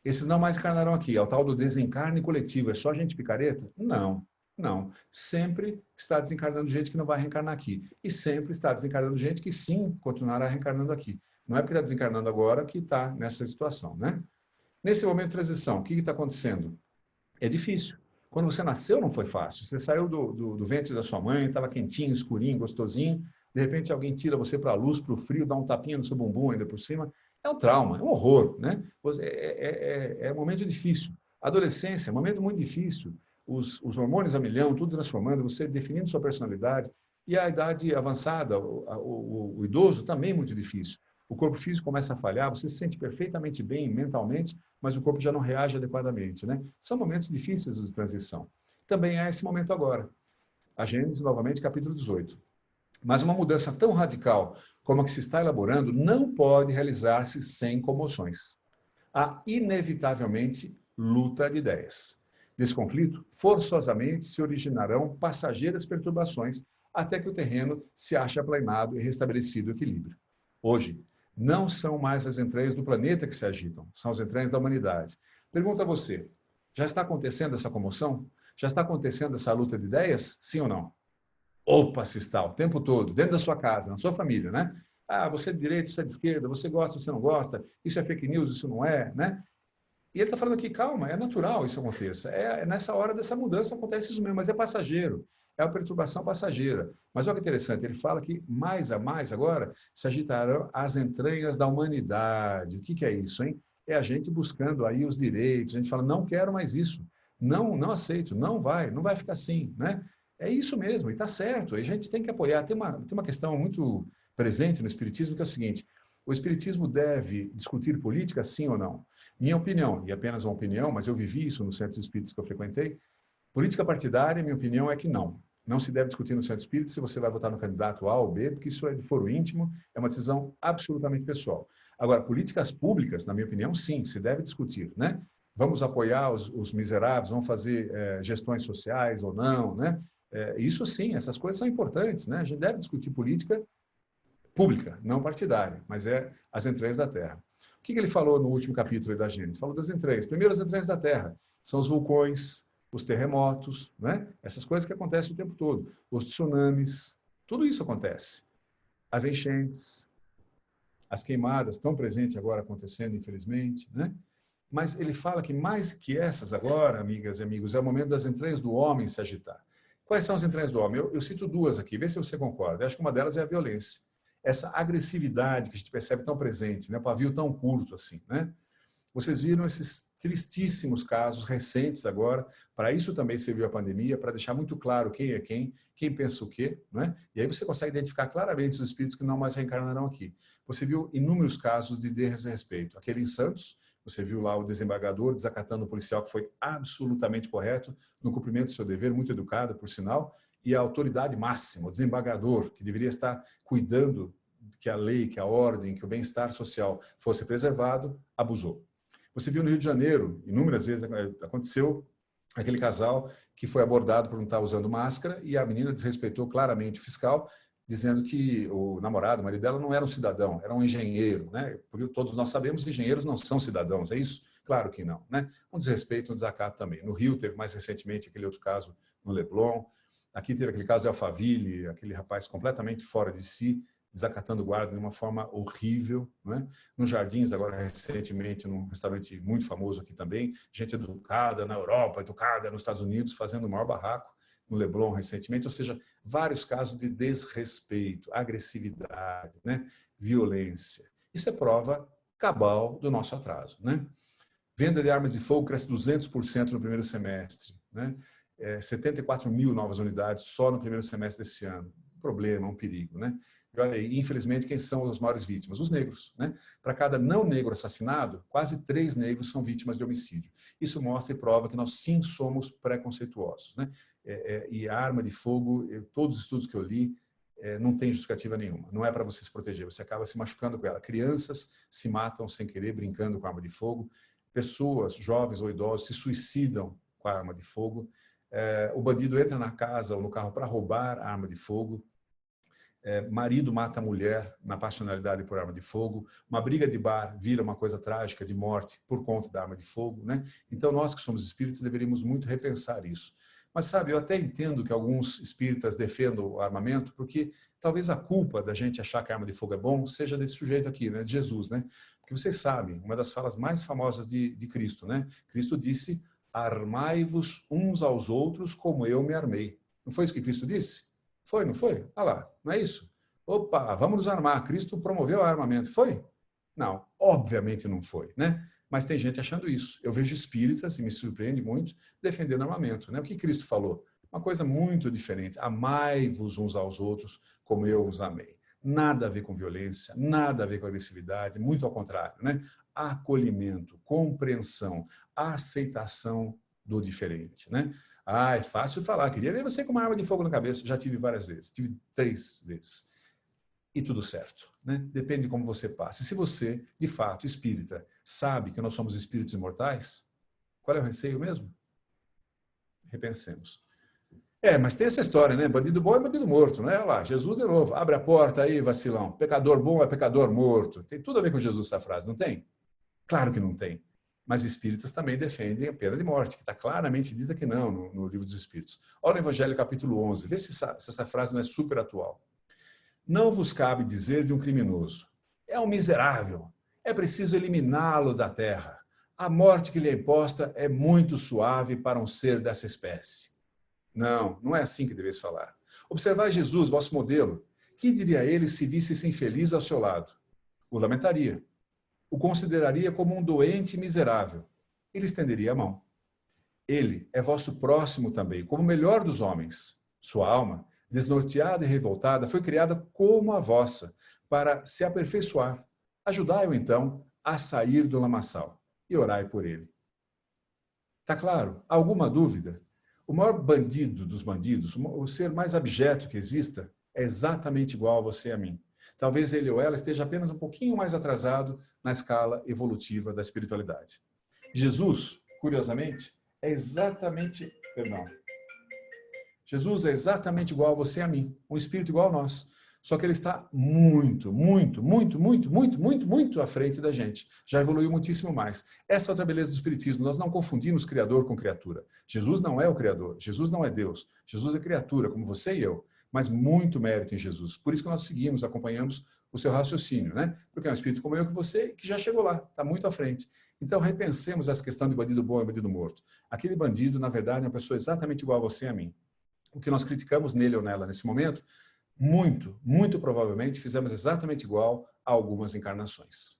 Esses não mais encarnarão aqui. É o tal do desencarne coletivo. É só gente picareta? Não, não. Sempre está desencarnando gente que não vai reencarnar aqui. E sempre está desencarnando gente que sim continuará reencarnando aqui. Não é porque está desencarnando agora que está nessa situação, né? Nesse momento de transição, o que está acontecendo? É difícil. Quando você nasceu não foi fácil. Você saiu do ventre da sua mãe, estava quentinho, escurinho, gostosinho. De repente alguém tira você para a luz, para o frio, dá um tapinha no seu bumbum ainda por cima. É um trauma, é um horror, né? É um momento difícil. A adolescência é um momento muito difícil. Os hormônios a milhão, tudo transformando, você definindo sua personalidade. E a idade avançada, o idoso, também é muito difícil. O corpo físico começa a falhar, você se sente perfeitamente bem mentalmente, mas o corpo já não reage adequadamente, né? São momentos difíceis de transição. Também é esse momento agora. A Gênesis, novamente, capítulo 18. Mas uma mudança tão radical como a que se está elaborando não pode realizar-se sem comoções. Há, inevitavelmente, luta de ideias. Desse conflito, forçosamente se originarão passageiras perturbações até que o terreno se ache aplanado e restabelecido o equilíbrio. Hoje, não são mais as entranhas do planeta que se agitam, são as entranhas da humanidade. Pergunto a você, já está acontecendo essa comoção? Já está acontecendo essa luta de ideias? Sim ou não? Opa, se está, o tempo todo, dentro da sua casa, na sua família, né? Ah, você é de direita, você é de esquerda, você gosta, você não gosta, isso é fake news, isso não é, né? E ele está falando aqui, calma, é natural isso aconteça. Nessa hora dessa mudança acontece isso mesmo, mas é passageiro. É uma perturbação passageira. Mas olha que interessante, ele fala que mais a mais agora se agitarão as entranhas da humanidade. O que é isso, hein? É a gente buscando aí os direitos. A gente fala, não quero mais isso. Não, não aceito, não vai ficar assim, né? É isso mesmo, e está certo. A gente tem que apoiar. Tem uma questão muito presente no Espiritismo, que é o seguinte: o Espiritismo deve discutir política, sim ou não? Minha opinião, e apenas uma opinião, mas eu vivi isso no centro espírita que eu frequentei, política partidária, minha opinião é que não. Não se deve discutir no centro espírita se você vai votar no candidato A ou B, porque isso é de foro íntimo, é uma decisão absolutamente pessoal. Agora, políticas públicas, na minha opinião, sim, se deve discutir, né? Vamos apoiar os miseráveis, vamos fazer gestões sociais ou não, né? Isso sim, essas coisas são importantes, né? A gente deve discutir política pública, não partidária, mas é as entranhas da Terra. O que ele falou no último capítulo da Gênesis? Falou das entranhas. Primeiro, as entranhas da Terra. São os vulcões, os terremotos, né? Essas coisas que acontecem o tempo todo. Os tsunamis, tudo isso acontece. As enchentes, as queimadas, estão presentes agora acontecendo, infelizmente, né? Mas ele fala que mais que essas agora, amigas e amigos, é o momento das entranhas do homem se agitar. Quais são as entranhas do homem? Eu cito duas aqui, vê se você concorda. Eu acho que uma delas é a violência. Essa agressividade que a gente percebe tão presente, né? O pavio tão curto assim, né? Vocês viram esses tristíssimos casos recentes agora, para isso também serviu a pandemia, para deixar muito claro quem é quem pensa o quê, né? E aí você consegue identificar claramente os espíritos que não mais reencarnarão aqui. Você viu inúmeros casos de desrespeito. Aquele em Santos, você viu lá o desembargador desacatando o policial, que foi absolutamente correto, no cumprimento do seu dever, muito educado, por sinal, e a autoridade máxima, o desembargador, que deveria estar cuidando que a lei, que a ordem, que o bem-estar social fosse preservado, abusou. Você viu no Rio de Janeiro, inúmeras vezes aconteceu, aquele casal que foi abordado por não estar usando máscara e a menina desrespeitou claramente o fiscal, dizendo que o namorado, o marido dela, não era um cidadão, era um engenheiro, né? Porque todos nós sabemos que engenheiros não são cidadãos, é isso? Claro que não, né? Um desrespeito, um desacato também. No Rio teve mais recentemente aquele outro caso no Leblon, aqui teve aquele caso de Alphaville, aquele rapaz completamente fora de si, desacatando o guarda de uma forma horrível, né? Nos Jardins, agora recentemente, num restaurante muito famoso aqui também, gente educada na Europa, educada nos Estados Unidos, fazendo o maior barraco, no Leblon recentemente, ou seja, vários casos de desrespeito, agressividade, né? Violência. Isso é prova cabal do nosso atraso, né? Venda de armas de fogo cresce 200% no primeiro semestre, né? 74 mil novas unidades só no primeiro semestre desse ano. Um problema, um perigo, né? E olha aí, infelizmente, quem são as maiores vítimas? Os negros, né? Para cada não negro assassinado, quase 3 negros são vítimas de homicídio. Isso mostra e prova que nós sim somos preconceituosos, né? E a arma de fogo, todos os estudos que eu li, não tem justificativa nenhuma. Não é para você se proteger, você acaba se machucando com ela. Crianças se matam sem querer, brincando com a arma de fogo. Pessoas, jovens ou idosos, se suicidam com a arma de fogo. O bandido entra na casa ou no carro para roubar a arma de fogo. Marido mata a mulher na passionalidade por arma de fogo. Uma briga de bar vira uma coisa trágica de morte por conta da arma de fogo, né? Então, nós que somos espíritas deveríamos muito repensar isso. Mas, sabe, eu até entendo que alguns espíritas defendam o armamento, porque talvez a culpa da gente achar que a arma de fogo é bom seja desse sujeito aqui, né? De Jesus, né? Porque vocês sabem, uma das falas mais famosas de Cristo, né? Cristo disse: armai-vos uns aos outros como eu me armei. Não foi isso que Cristo disse? Foi, não foi? Ah lá, não é isso? Opa, vamos nos armar. Cristo promoveu o armamento. Foi? Não, obviamente não foi, né? Mas tem gente achando isso. Eu vejo espíritas, e me surpreende muito, defendendo armamento, né? O que Cristo falou? Uma coisa muito diferente. Amai-vos uns aos outros como eu vos amei. Nada a ver com violência, nada a ver com agressividade, muito ao contrário, né? Acolhimento, compreensão, aceitação do diferente, né? Ah, é fácil falar. Queria ver você com uma arma de fogo na cabeça. Já tive várias vezes. Tive 3 vezes. E tudo certo, né? Depende de como você passa. E se você, de fato, espírita, sabe que nós somos espíritos imortais, qual é o receio mesmo? Repensemos. Mas tem essa história, né? Bandido bom é bandido morto, né? Olha lá, Jesus de novo. Abre a porta aí, vacilão. Pecador bom é pecador morto. Tem tudo a ver com Jesus essa frase, não tem? Claro que não tem. Mas espíritas também defendem a pena de morte, que está claramente dita que não no Livro dos Espíritos. Olha o Evangelho capítulo 11, vê se essa frase não é super atual. Não vos cabe dizer de um criminoso: é um miserável, é preciso eliminá-lo da terra. A morte que lhe é imposta é muito suave para um ser dessa espécie. Não, não é assim que deveis falar. Observai Jesus, vosso modelo. Que diria ele se visse-se infeliz ao seu lado? O lamentaria. O consideraria como um doente miserável. Ele estenderia a mão. Ele é vosso próximo também, como o melhor dos homens. Sua alma, desnorteada e revoltada, foi criada como a vossa, para se aperfeiçoar. Ajudai-o, então, a sair do lamaçal e orai por ele. Está claro? Alguma dúvida? O maior bandido dos bandidos, o ser mais abjeto que exista, é exatamente igual a você e a mim. Talvez ele ou ela esteja apenas um pouquinho mais atrasado na escala evolutiva da espiritualidade. Jesus, curiosamente, Jesus é exatamente igual a você e a mim, um espírito igual a nós. Só que ele está muito, muito, muito, muito, muito, muito, muito à frente da gente. Já evoluiu muitíssimo mais. Essa é outra beleza do espiritismo. Nós não confundimos criador com criatura. Jesus não é o criador. Jesus não é Deus. Jesus é criatura, como você e eu. Mas muito mérito em Jesus. Por isso que nós seguimos, acompanhamos o seu raciocínio, né? Porque é um espírito como eu que você, que já chegou lá, está muito à frente. Então, repensemos essa questão de bandido bom e bandido morto. Aquele bandido, na verdade, é uma pessoa exatamente igual a você e a mim. O que nós criticamos nele ou nela nesse momento, muito provavelmente fizemos exatamente igual a algumas encarnações.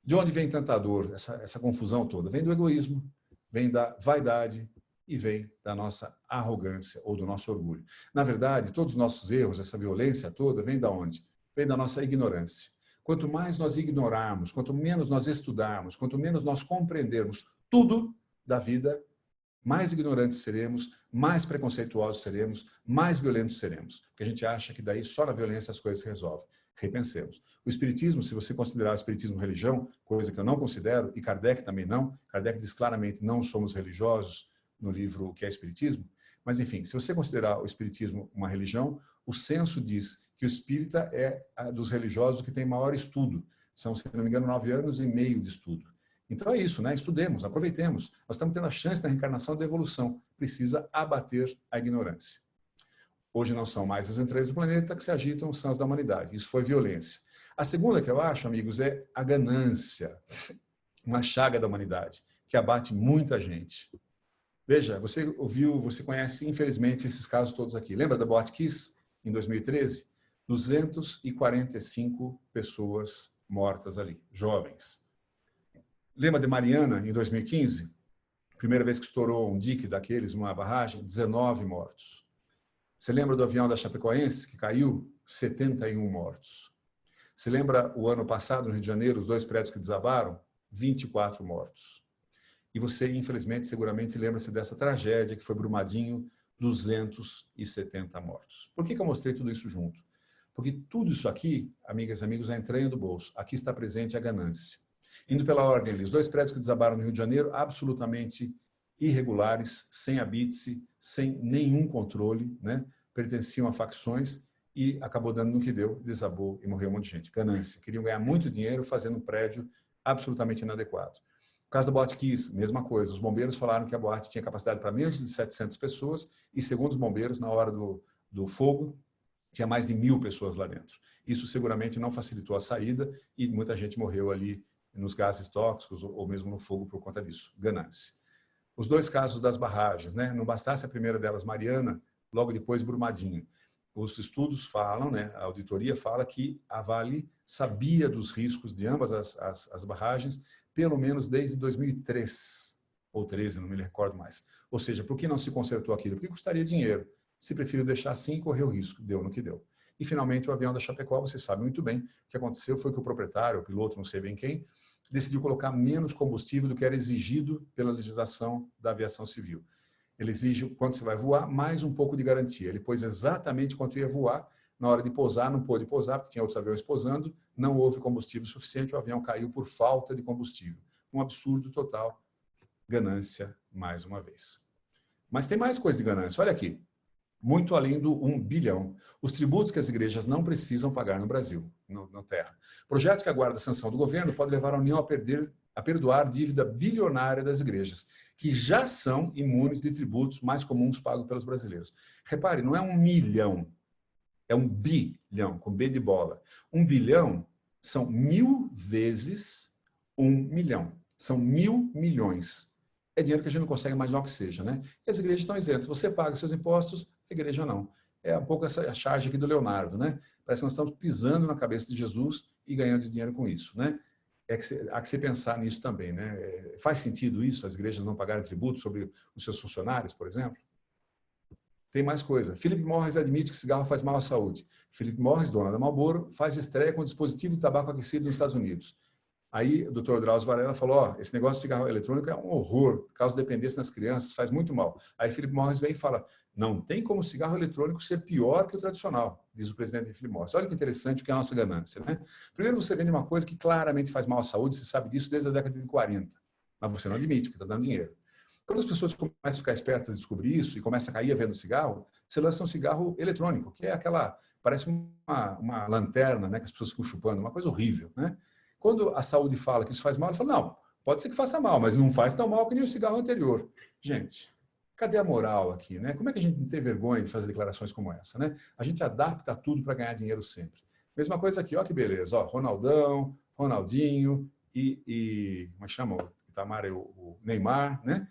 De onde vem tanta dor, essa confusão toda? Vem do egoísmo, vem da vaidade e vem da nossa arrogância ou do nosso orgulho. Na verdade, todos os nossos erros, essa violência toda, vem da onde? Vem da nossa ignorância. Quanto mais nós ignorarmos, quanto menos nós estudarmos, quanto menos nós compreendermos tudo da vida, mais ignorantes seremos, mais preconceituosos seremos, mais violentos seremos. Porque a gente acha que daí só na violência as coisas se resolvem. Repensemos. O espiritismo, se você considerar o espiritismo religião, coisa que eu não considero, e Kardec também não, Kardec diz claramente: não somos religiosos, no livro O que é Espiritismo. Mas, enfim, se você considerar o espiritismo uma religião, o censo diz que o espírita é dos religiosos que tem maior estudo. São, se não me engano, 9 anos e meio de estudo. Então é isso, né? Estudemos, aproveitemos. Nós estamos tendo a chance da reencarnação da evolução. Precisa abater a ignorância. Hoje não são mais as entranhas do planeta que se agitam, são as da humanidade. Isso foi violência. A segunda que eu acho, amigos, é a ganância. Uma chaga da humanidade, que abate muita gente. Veja, você ouviu, você conhece, infelizmente, esses casos todos aqui. Lembra da Boate Kiss, em 2013? 245 pessoas mortas ali, jovens. Lembra de Mariana, em 2015? Primeira vez que estourou um dique daqueles, uma barragem, 19 mortos. Você lembra do avião da Chapecoense que caiu? 71 mortos. Você lembra o ano passado, no Rio de Janeiro, os 2 prédios que desabaram? 24 mortos. E você, infelizmente, seguramente lembra-se dessa tragédia que foi Brumadinho, 270 mortos. Por que eu mostrei tudo isso junto? Porque tudo isso aqui, amigas e amigos, é a entranha do bolso. Aqui está presente a ganância. Indo pela ordem ali, os 2 prédios que desabaram no Rio de Janeiro, absolutamente irregulares, sem habite-se, sem nenhum controle, né? Pertenciam a facções e acabou dando no que deu, desabou e morreu um monte de gente. Ganância. Queriam ganhar muito dinheiro fazendo um prédio absolutamente inadequado. No caso da Boate Kiss, mesma coisa. Os bombeiros falaram que a boate tinha capacidade para menos de 700 pessoas e, segundo os bombeiros, na hora do fogo, tinha mais de 1.000 pessoas lá dentro. Isso seguramente não facilitou a saída e muita gente morreu ali nos gases tóxicos ou mesmo no fogo por conta disso. Ganância. Os 2 casos das barragens, né? Não bastasse a primeira delas, Mariana, logo depois Brumadinho. Os estudos falam, né? A auditoria fala que a Vale sabia dos riscos de ambas as barragens, pelo menos desde 2003 ou 13, não me recordo mais. Ou seja, por que não se consertou aquilo? Porque custaria dinheiro. Se preferiu deixar assim e correr o risco. Deu no que deu. E, finalmente, o avião da Chapecó, você sabe muito bem, o que aconteceu foi que o proprietário, o piloto, não sei bem quem, decidiu colocar menos combustível do que era exigido pela legislação da aviação civil. Ele exige, quando você vai voar, mais um pouco de garantia. Ele pôs exatamente quanto ia voar. Na hora de pousar, não pôde pousar, porque tinha outros aviões pousando, não houve combustível suficiente, o avião caiu por falta de combustível. Um absurdo total. Ganância, mais uma vez. Mas tem mais coisa de ganância. Olha aqui. Muito além do 1 bilhão. Os tributos que as igrejas não precisam pagar no Brasil, na terra. Projeto que aguarda a sanção do governo pode levar a União a perdoar dívida bilionária das igrejas, que já são imunes de tributos mais comuns pagos pelos brasileiros. Repare, não é 1 milhão, é 1 bilhão, com B de bola. 1 bilhão são 1.000 vezes 1 milhão. São 1.000 milhões. É dinheiro que a gente não consegue imaginar o que seja, né? E as igrejas estão isentas. Você paga seus impostos, a igreja não. É um pouco essa charge aqui do Leonardo, né? Parece que nós estamos pisando na cabeça de Jesus e ganhando dinheiro com isso, né? Há que se pensar nisso também, né? Faz sentido isso, as igrejas não pagarem tributo sobre os seus funcionários, por exemplo? Tem mais coisa. Philip Morris admite que cigarro faz mal à saúde. Philip Morris, dona da Marlboro, faz estreia com dispositivo de tabaco aquecido nos Estados Unidos. Aí o Dr. Drauzio Varela falou, esse negócio de cigarro eletrônico é um horror, causa dependência nas crianças, faz muito mal. Aí Philip Morris vem e fala, não tem como o cigarro eletrônico ser pior que o tradicional, diz o presidente Philip Morris. Olha que interessante o que é a nossa ganância, né? Primeiro você vende uma coisa que claramente faz mal à saúde, você sabe disso desde a década de 40, mas você não admite, porque está dando dinheiro. Quando as pessoas começam a ficar espertas e descobrir isso e começam a cair a venda do cigarro, você lança um cigarro eletrônico, que é aquela, parece uma lanterna, né, que as pessoas ficam chupando, uma coisa horrível, né? Quando a saúde fala que isso faz mal, ele fala, não, pode ser que faça mal, mas não faz tão mal que nem o cigarro anterior. Gente, cadê a moral aqui, né? Como é que a gente não tem vergonha de fazer declarações como essa, né? A gente adapta tudo para ganhar dinheiro sempre. Mesma coisa aqui, ó que beleza, ó, Ronaldão, Ronaldinho como é que chama? O Itamar, o Neymar, né?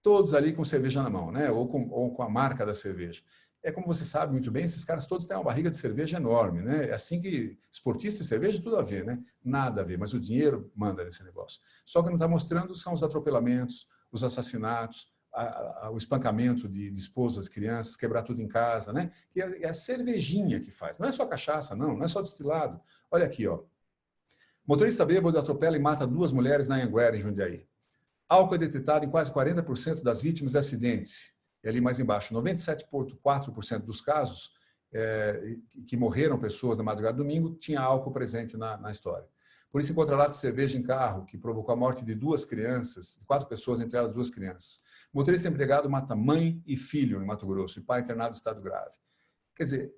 Todos ali com cerveja na mão, né? Ou com a marca da cerveja. É como você sabe muito bem, esses caras todos têm uma barriga de cerveja enorme, né? É assim que esportista e cerveja, tudo a ver, né? Nada a ver, mas o dinheiro manda nesse negócio. Só que não está mostrando são os atropelamentos, os assassinatos, o espancamento de esposas, crianças, quebrar tudo em casa, né? Que é a cervejinha que faz. Não é só cachaça, não é só destilado. Olha aqui, ó. Motorista bêbado atropela e mata 2 mulheres na Anhanguera, em Jundiaí. Álcool é detectado em quase 40% das vítimas de acidentes. E ali mais embaixo, 97,4% dos casos que morreram pessoas na madrugada do domingo, tinha álcool presente na história. Por isso, encontra lata de cerveja em carro, que provocou a morte de 2 crianças, de 4 pessoas, entre elas 2 crianças. Motorista embriagado mata mãe e filho em Mato Grosso, e pai internado em estado grave. Quer dizer,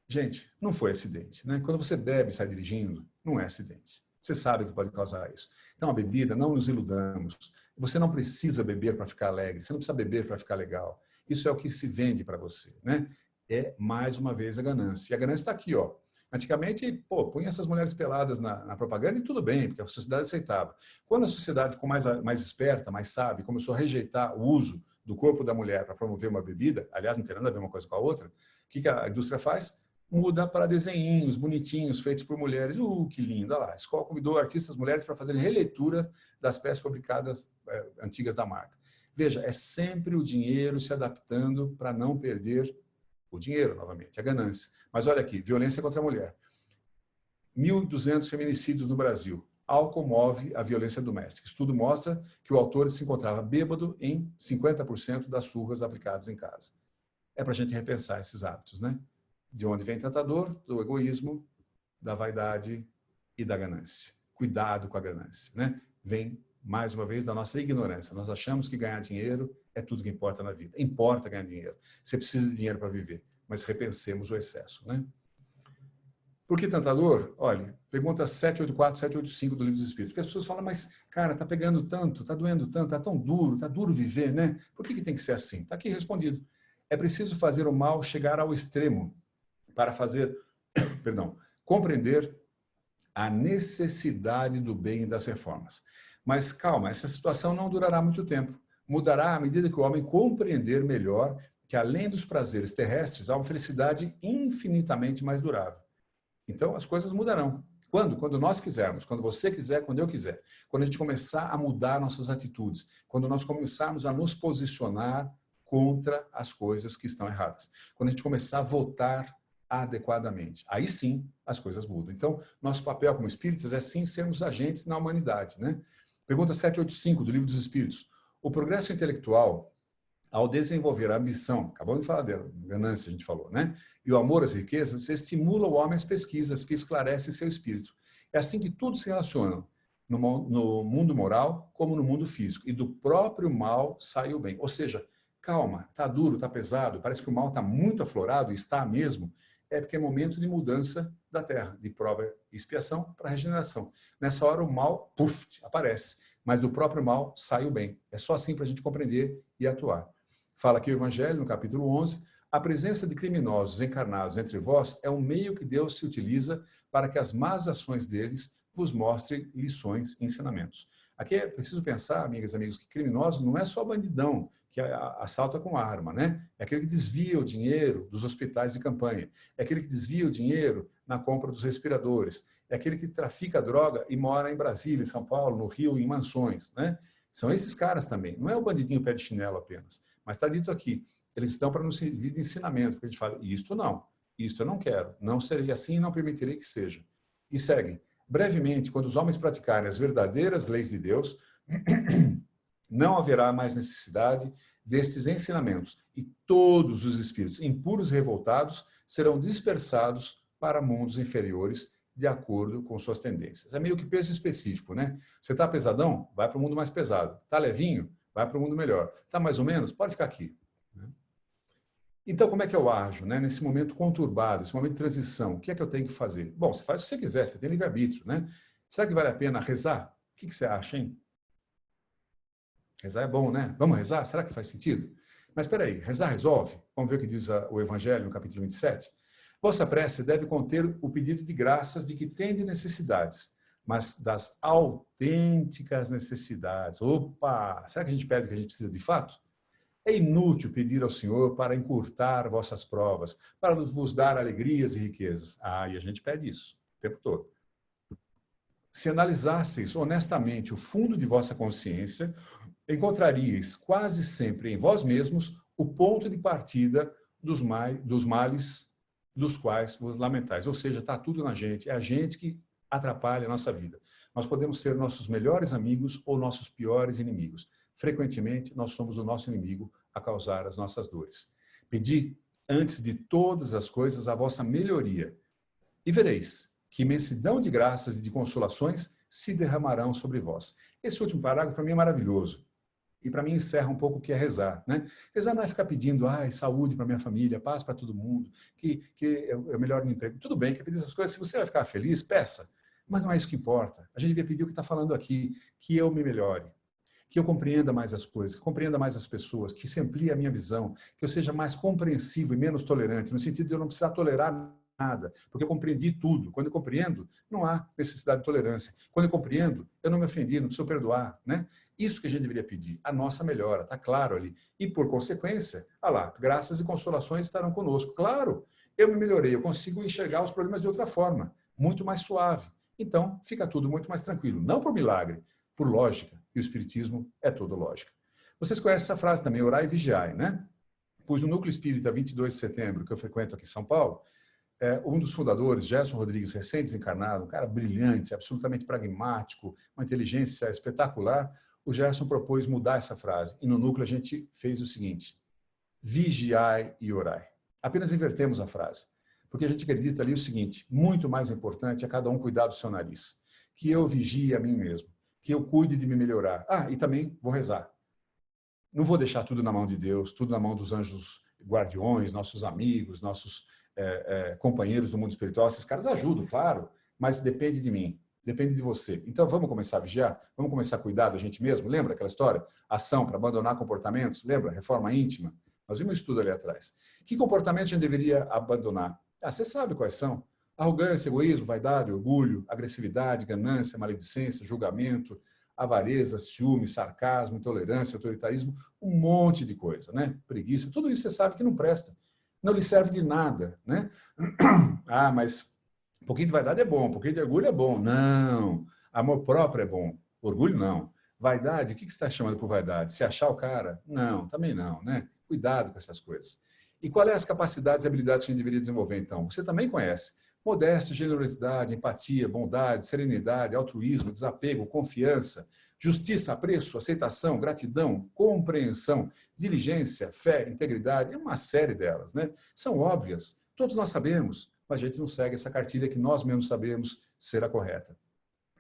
gente, não foi acidente, né? Quando você bebe e sai dirigindo, não é acidente. Você sabe que pode causar isso. Então, a bebida, não nos iludamos. Você não precisa beber para ficar alegre, você não precisa beber para ficar legal. Isso é o que se vende para você, né? É, mais uma vez, a ganância. E a ganância está aqui, ó. Antigamente, punha essas mulheres peladas na propaganda e tudo bem, porque a sociedade aceitava. Quando a sociedade ficou mais esperta, mais sábia, começou a rejeitar o uso do corpo da mulher para promover uma bebida, aliás, não tem nada a ver uma coisa com a outra, o que a indústria faz? Muda para desenhinhos bonitinhos, feitos por mulheres. Que lindo, olha lá. A escola convidou artistas mulheres para fazerem releitura das peças fabricadas antigas da marca. Veja, é sempre o dinheiro se adaptando para não perder O dinheiro, novamente, a ganância. Mas olha aqui, violência contra a mulher. 1.200 feminicídios no Brasil. Álcool move a violência doméstica. Estudo mostra que o autor se encontrava bêbado em 50% das surras aplicadas em casa. É para a gente repensar esses hábitos, né? De onde vem tanta dor? Do egoísmo, da vaidade e da ganância. Cuidado com a ganância, né? Vem, mais uma vez, da nossa ignorância. Nós achamos que ganhar dinheiro é tudo que importa na vida. Importa ganhar dinheiro. Você precisa de dinheiro para viver, mas repensemos o excesso, né? Por que tanta dor? Olha, pergunta 784, 785 do Livro dos Espíritos. Porque as pessoas falam, mas, cara, tá pegando tanto, tá doendo tanto, tá tão duro, tá duro viver, né? Por que tem que ser assim? Tá aqui respondido. É preciso fazer o mal chegar ao extremo para fazer, perdão, compreender a necessidade do bem e das reformas. Mas calma, essa situação não durará muito tempo. Mudará à medida que o homem compreender melhor que, além dos prazeres terrestres, há uma felicidade infinitamente mais durável. Então, as coisas mudarão. Quando? Quando nós quisermos, quando você quiser, quando eu quiser. Quando a gente começar a mudar nossas atitudes, quando nós começarmos a nos posicionar contra as coisas que estão erradas. Quando a gente começar a votar adequadamente. Aí sim, as coisas mudam. Então, nosso papel como espíritas é sim sermos agentes na humanidade, né? Pergunta 785 do Livro dos Espíritos. O progresso intelectual, ao desenvolver a ambição, acabamos de falar dela, ganância a gente falou, né? E o amor às riquezas, estimula o homem às pesquisas que esclarecem seu espírito. É assim que tudo se relaciona, no mundo moral como no mundo físico. E do próprio mal sai o bem. Ou seja, calma, está duro, está pesado, parece que o mal está muito aflorado, e está mesmo, é porque é momento de mudança da terra, de prova e expiação para regeneração. Nessa hora o mal, puf, aparece, mas do próprio mal sai o bem. É só assim para a gente compreender e atuar. Fala aqui o Evangelho, no capítulo 11, a presença de criminosos encarnados entre vós é um meio que Deus se utiliza para que as más ações deles vos mostrem lições e ensinamentos. Aqui é preciso pensar, amigas e amigos, que criminoso não é só bandidão, que assalta com arma, né? É aquele que desvia o dinheiro dos hospitais de campanha, é aquele que desvia o dinheiro na compra dos respiradores, é aquele que trafica droga e mora em Brasília, em São Paulo, no Rio, em mansões, né? São esses caras também, não é o bandidinho pé de chinelo apenas, mas está dito aqui, eles estão para nos servir de ensinamento, porque a gente fala, isto não, isto eu não quero, não serei assim e não permitirei que seja. E seguem, brevemente, quando os homens praticarem as verdadeiras leis de Deus, não haverá mais necessidade destes ensinamentos e todos os espíritos impuros e revoltados serão dispersados para mundos inferiores de acordo com suas tendências. É meio que peso específico, né? Você está pesadão? Vai para o mundo mais pesado. Está levinho? Vai para o mundo melhor. Está mais ou menos? Pode ficar aqui. Então, como é que eu ajo, né? Nesse momento conturbado, esse momento de transição? O que é que eu tenho que fazer? Bom, você faz o que você quiser, você tem livre-arbítrio, né? Será que vale a pena rezar? O que você acha, hein? Rezar é bom, né? Vamos rezar? Será que faz sentido? Mas espera aí, rezar resolve? Vamos ver o que diz o Evangelho no capítulo 27. Vossa prece deve conter o pedido de graças de que tende necessidades, mas das autênticas necessidades. Opa! Será que a gente pede o que a gente precisa de fato? É inútil pedir ao Senhor para encurtar vossas provas, para vos dar alegrias e riquezas. E a gente pede isso o tempo todo. Se analisasseis honestamente o fundo de vossa consciência, encontraríeis quase sempre em vós mesmos o ponto de partida dos males dos quais vos lamentais. Ou seja, está tudo na gente. É a gente que atrapalha a nossa vida. Nós podemos ser nossos melhores amigos ou nossos piores inimigos. Frequentemente, nós somos o nosso inimigo a causar as nossas dores. Pedi, antes de todas as coisas, a vossa melhoria. E vereis que imensidão de graças e de consolações se derramarão sobre vós. Esse último parágrafo, para mim, é maravilhoso. E para mim encerra um pouco o que é rezar, né? Rezar não é ficar pedindo saúde para minha família, paz para todo mundo, que eu melhore no emprego. Tudo bem, quer pedir essas coisas. Se você vai ficar feliz, peça. Mas não é isso que importa. A gente devia pedir o que está falando aqui, que eu me melhore, que eu compreenda mais as coisas, que compreenda mais as pessoas, que se amplie a minha visão, que eu seja mais compreensivo e menos tolerante, no sentido de eu não precisar tolerar nada, porque eu compreendi tudo. Quando eu compreendo, não há necessidade de tolerância. Quando eu compreendo, eu não me ofendi, não preciso perdoar, né? Isso que a gente deveria pedir, a nossa melhora, está claro ali. E, por consequência, graças e consolações estarão conosco. Claro, eu me melhorei, eu consigo enxergar os problemas de outra forma, muito mais suave. Então, fica tudo muito mais tranquilo. Não por milagre, por lógica. E o Espiritismo é todo lógica. Vocês conhecem essa frase também, orai e vigiai, né? pus no Núcleo Espírita 22 de setembro, que eu frequento aqui em São Paulo, um dos fundadores, Gerson Rodrigues, recém-desencarnado, um cara brilhante, absolutamente pragmático, uma inteligência espetacular, o Gerson propôs mudar essa frase. E no Núcleo a gente fez o seguinte: vigiai e orai. Apenas invertemos a frase. Porque a gente acredita ali o seguinte: muito mais importante é cada um cuidar do seu nariz. Que eu vigie a mim mesmo. Que eu cuide de me melhorar. E também vou rezar. Não vou deixar tudo na mão de Deus, tudo na mão dos anjos guardiões, nossos amigos, nossos companheiros do mundo espiritual. Esses caras ajudam, claro, mas depende de mim, depende de você. Então vamos começar a vigiar? Vamos começar a cuidar da gente mesmo? Lembra aquela história? Ação para abandonar comportamentos? Lembra? Reforma íntima? Nós vimos um estudo ali atrás. Que comportamento a gente deveria abandonar? Você sabe quais são. Arrogância, egoísmo, vaidade, orgulho, agressividade, ganância, maledicência, julgamento, avareza, ciúme, sarcasmo, intolerância, autoritarismo, um monte de coisa, né? Preguiça, tudo isso você sabe que não presta. Não lhe serve de nada, né? Mas um pouquinho de vaidade é bom, um pouquinho de orgulho é bom. Não. Amor próprio é bom. Orgulho, não. Vaidade, o que você está chamando por vaidade? Se achar o cara? Não, também não, né? Cuidado com essas coisas. E quais são as capacidades e habilidades que a gente deveria desenvolver, então? Você também conhece. Modéstia, generosidade, empatia, bondade, serenidade, altruísmo, desapego, confiança, justiça, apreço, aceitação, gratidão, compreensão, diligência, fé, integridade, é uma série delas, né? São óbvias, todos nós sabemos, mas a gente não segue essa cartilha que nós mesmos sabemos ser a correta.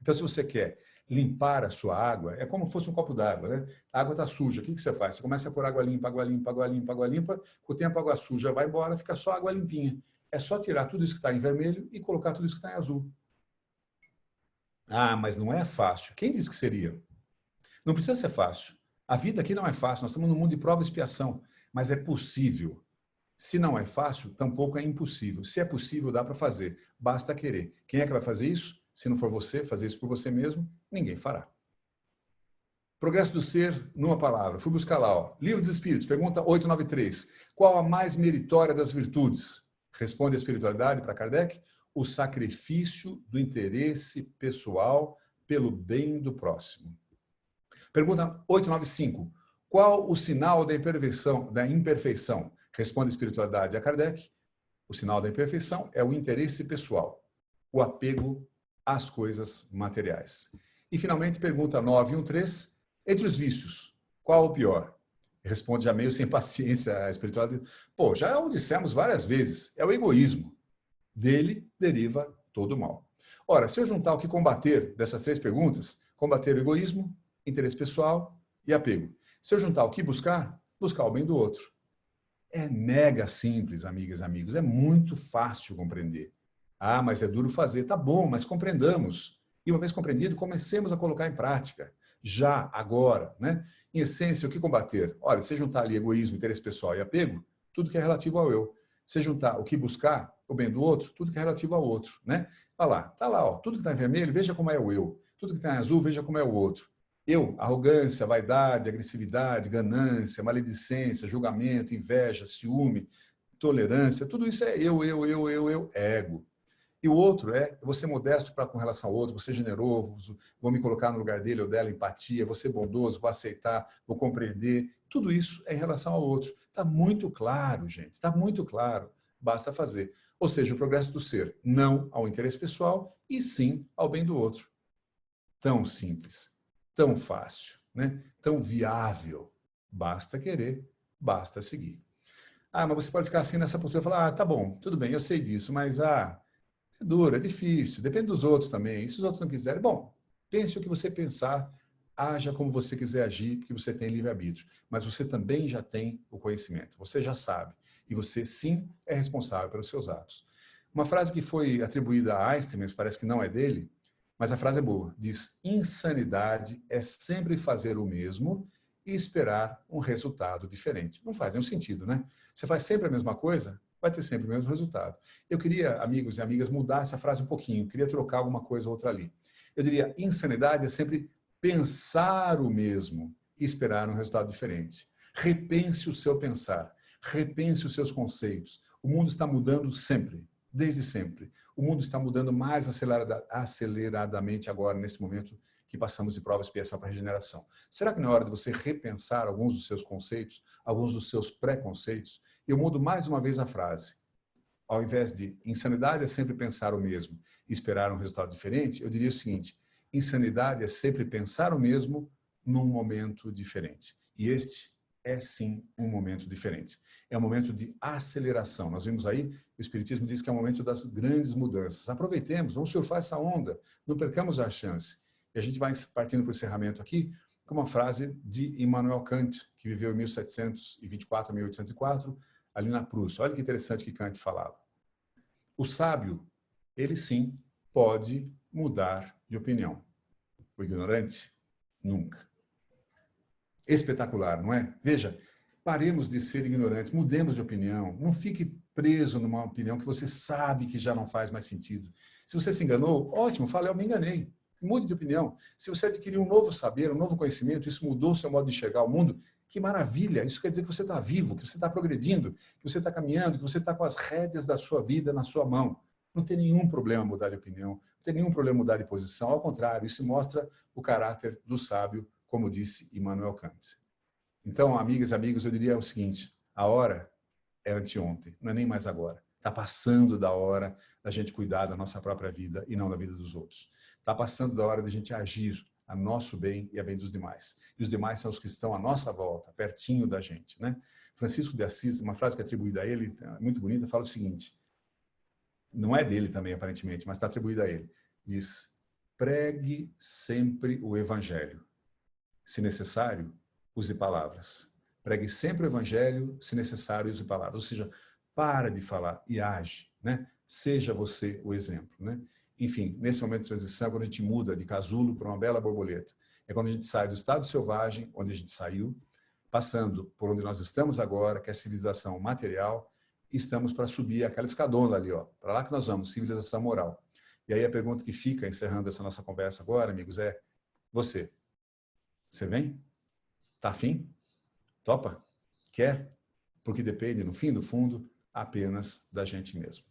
Então, se você quer limpar a sua água, é como se fosse um copo d'água, né? A água está suja, o que você faz? Você começa a pôr água limpa, água limpa, água limpa, água limpa, com o tempo a água suja vai embora, fica só água limpinha. É só tirar tudo isso que está em vermelho e colocar tudo isso que está em azul. Mas não é fácil. Quem disse que seria? Não precisa ser fácil. A vida aqui não é fácil. Nós estamos num mundo de prova e expiação. Mas é possível. Se não é fácil, tampouco é impossível. Se é possível, dá para fazer. Basta querer. Quem é que vai fazer isso? Se não for você, fazer isso por você mesmo, ninguém fará. Progresso do Ser, numa palavra. Fui buscar lá. Livro dos Espíritos, pergunta 893. Qual a mais meritória das virtudes? Responde a espiritualidade para Kardec: o sacrifício do interesse pessoal pelo bem do próximo. Pergunta 895. Qual o sinal da imperfeição? Responde a espiritualidade a Kardec: o sinal da imperfeição é o interesse pessoal, o apego às coisas materiais. E, finalmente, pergunta 913. Entre os vícios, qual o pior? Responde já meio sem paciência a espiritualidade. Já o dissemos várias vezes, é o egoísmo. Dele deriva todo o mal. Ora, se eu juntar o que combater dessas três perguntas, combater o egoísmo, interesse pessoal e apego. Se eu juntar o que buscar, buscar o bem do outro. É mega simples, amigas e amigos, é muito fácil compreender. Mas é duro fazer. Tá bom, mas compreendamos. E uma vez compreendido, comecemos a colocar em prática. Já, agora, né? Em essência, o que combater? Olha, se juntar ali egoísmo, interesse pessoal e apego, tudo que é relativo ao eu. Se juntar o que buscar, o bem do outro, tudo que é relativo ao outro, né? Tá lá, tudo que está em vermelho, veja como é o eu. Tudo que está em azul, veja como é o outro. Eu, arrogância, vaidade, agressividade, ganância, maledicência, julgamento, inveja, ciúme, tolerância, tudo isso é eu, ego. E o outro é, eu vou ser modesto com relação ao outro, vou ser generoso, vou me colocar no lugar dele ou dela, empatia, vou ser bondoso, vou aceitar, vou compreender. Tudo isso é em relação ao outro. Está muito claro, gente, está muito claro. Basta fazer. Ou seja, o progresso do ser, não ao interesse pessoal e sim ao bem do outro. Tão simples, tão fácil, né? Tão viável. Basta querer, basta seguir. Mas você pode ficar assim nessa postura e falar, tá bom, tudo bem, eu sei disso, mas é duro, é difícil, depende dos outros também. E se os outros não quiserem, bom, pense o que você pensar, haja como você quiser agir, porque você tem livre-arbítrio. Mas você também já tem o conhecimento, você já sabe. E você, sim, é responsável pelos seus atos. Uma frase que foi atribuída a Einstein, mas parece que não é dele, mas a frase é boa. Diz: insanidade é sempre fazer o mesmo e esperar um resultado diferente. Não faz nenhum sentido, né? Você faz sempre a mesma coisa, vai ter sempre o mesmo resultado. Eu queria, amigos e amigas, mudar essa frase um pouquinho. Queria trocar alguma coisa ou outra ali. Eu diria: insanidade é sempre pensar o mesmo e esperar um resultado diferente. Repense o seu pensar. Repense os seus conceitos. O mundo está mudando sempre, desde sempre. O mundo está mudando mais aceleradamente agora, nesse momento que passamos de prova e expiação para a regeneração. Será que não é hora de você repensar alguns dos seus conceitos, alguns dos seus preconceitos? Eu mudo mais uma vez a frase. Ao invés de insanidade é sempre pensar o mesmo e esperar um resultado diferente, eu diria o seguinte: insanidade é sempre pensar o mesmo num momento diferente. E este é sim um momento diferente. É um momento de aceleração. Nós vimos aí, o Espiritismo diz que é um momento das grandes mudanças. Aproveitemos, vamos surfar essa onda, não percamos a chance. E a gente vai partindo para o encerramento aqui com uma frase de Immanuel Kant, que viveu em 1724 a 1804, ali na Prússia. Olha que interessante que Kant falava. O sábio, ele sim pode mudar de opinião. O ignorante, nunca. Espetacular, não é? Veja, paremos de ser ignorantes, mudemos de opinião. Não fique preso numa opinião que você sabe que já não faz mais sentido. Se você se enganou, ótimo, fale, eu me enganei. Mude de opinião. Se você adquiriu um novo saber, um novo conhecimento, isso mudou o seu modo de enxergar o mundo, que maravilha! Isso quer dizer que você está vivo, que você está progredindo, que você está caminhando, que você está com as rédeas da sua vida na sua mão. Não tem nenhum problema mudar de opinião, não tem nenhum problema mudar de posição. Ao contrário, isso mostra o caráter do sábio, como disse Immanuel Kant. Então, amigas e amigos, eu diria o seguinte: a hora é anteontem, não é nem mais agora. Está passando da hora da gente cuidar da nossa própria vida e não da vida dos outros. Está passando da hora da gente agir a nosso bem e a bem dos demais. E os demais são os que estão à nossa volta, pertinho da gente, né? Francisco de Assis, uma frase que é atribuída a ele, muito bonita, fala o seguinte, não é dele também, aparentemente, mas está atribuída a ele. Diz, pregue sempre o evangelho. Se necessário, use palavras. Pregue sempre o evangelho, se necessário, use palavras. Ou seja, para de falar e age, né? Seja você o exemplo, né? Enfim, nesse momento de transição, quando a gente muda de casulo para uma bela borboleta, é quando a gente sai do estado selvagem, onde a gente saiu, passando por onde nós estamos agora, que é a civilização material, e estamos para subir aquela escadona ali, ó, para lá que nós vamos, civilização moral. E aí a pergunta que fica, encerrando essa nossa conversa agora, amigos, é: você vem? Tá afim? Topa? Quer? Porque depende, no fim do fundo, apenas da gente mesmo.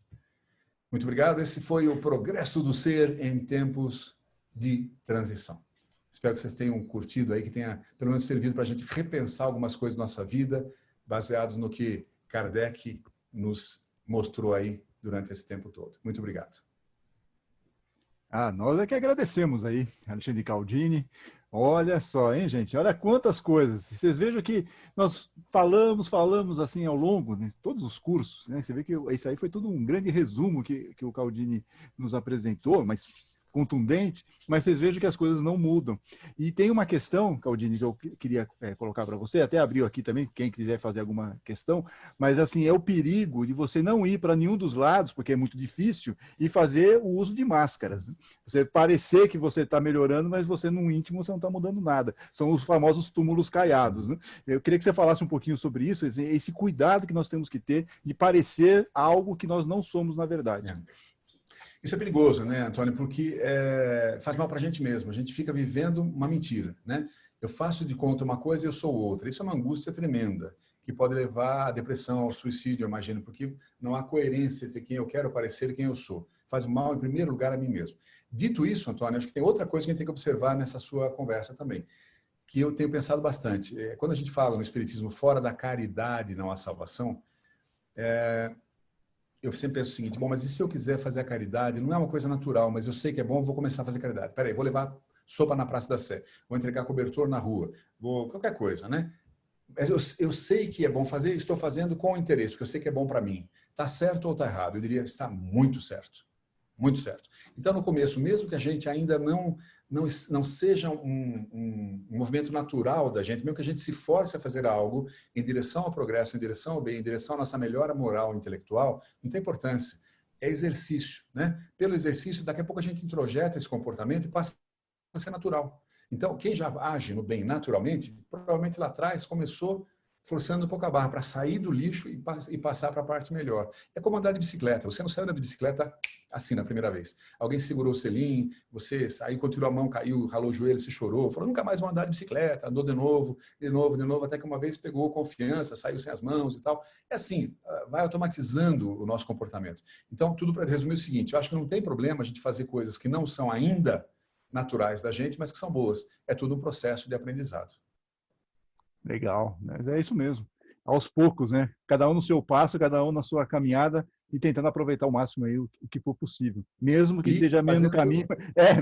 Muito obrigado. Esse foi o Progresso do Ser em tempos de transição. Espero que vocês tenham curtido aí, que tenha pelo menos servido para a gente repensar algumas coisas da nossa vida, baseados no que Kardec nos mostrou aí durante esse tempo todo. Muito obrigado. Nós é que agradecemos aí, Alexandre Caldini. Olha só, hein, gente? Olha quantas coisas. Vocês vejam que nós falamos assim ao longo de todos os cursos, né? Você vê que isso aí foi tudo um grande resumo que o Caldini nos apresentou, mas contundente, mas vocês vejam que as coisas não mudam. E tem uma questão, Caldini, que eu queria colocar para você, até abriu aqui também, quem quiser fazer alguma questão, mas assim, é o perigo de você não ir para nenhum dos lados, porque é muito difícil, e fazer o uso de máscaras. Né? Você parecer que você está melhorando, mas você no íntimo você não está mudando nada. São os famosos túmulos caiados. Né? Eu queria que você falasse um pouquinho sobre isso, esse cuidado que nós temos que ter de parecer algo que nós não somos na verdade. Isso é perigoso, né, Antônio? Porque faz mal para a gente mesmo. A gente fica vivendo uma mentira, né? Eu faço de conta uma coisa e eu sou outra. Isso é uma angústia tremenda, que pode levar à depressão, ao suicídio, eu imagino, porque não há coerência entre quem eu quero parecer e quem eu sou. Faz mal, em primeiro lugar, a mim mesmo. Dito isso, Antônio, acho que tem outra coisa que a gente tem que observar nessa sua conversa também, que eu tenho pensado bastante. Quando a gente fala no Espiritismo, fora da caridade não há salvação, eu sempre penso o seguinte, bom, mas e se eu quiser fazer a caridade? Não é uma coisa natural, mas eu sei que é bom, vou começar a fazer caridade. Peraí, vou levar sopa na Praça da Sé, vou entregar cobertor na rua, vou qualquer coisa, né? Eu sei que é bom fazer, estou fazendo com interesse, porque eu sei que é bom para mim. Está certo ou está errado? Eu diria, está muito certo. Muito certo. Então, no começo, mesmo que a gente ainda não seja um movimento natural da gente, mesmo que a gente se force a fazer algo em direção ao progresso, em direção ao bem, em direção à nossa melhora moral e intelectual, não tem importância. É exercício, né? Pelo exercício, daqui a pouco a gente introjeta esse comportamento e passa a ser natural. Então, quem já age no bem naturalmente, provavelmente lá atrás começou forçando um pouco a barra para sair do lixo e passar para a parte melhor. É como andar de bicicleta. Você não saiu de bicicleta assim na primeira vez. Alguém segurou o selim, você saiu, tirou a mão, caiu, ralou o joelho, você chorou, falou, nunca mais vou andar de bicicleta, andou de novo, até que uma vez pegou confiança, saiu sem as mãos e tal. É assim, vai automatizando o nosso comportamento. Então, tudo para resumir o seguinte, eu acho que não tem problema a gente fazer coisas que não são ainda naturais da gente, mas que são boas. É tudo um processo de aprendizado. Legal, mas é isso mesmo. Aos poucos, né? Cada um no seu passo, cada um na sua caminhada e tentando aproveitar ao máximo aí o que for possível. Mesmo que E esteja meio no fazendo... caminho,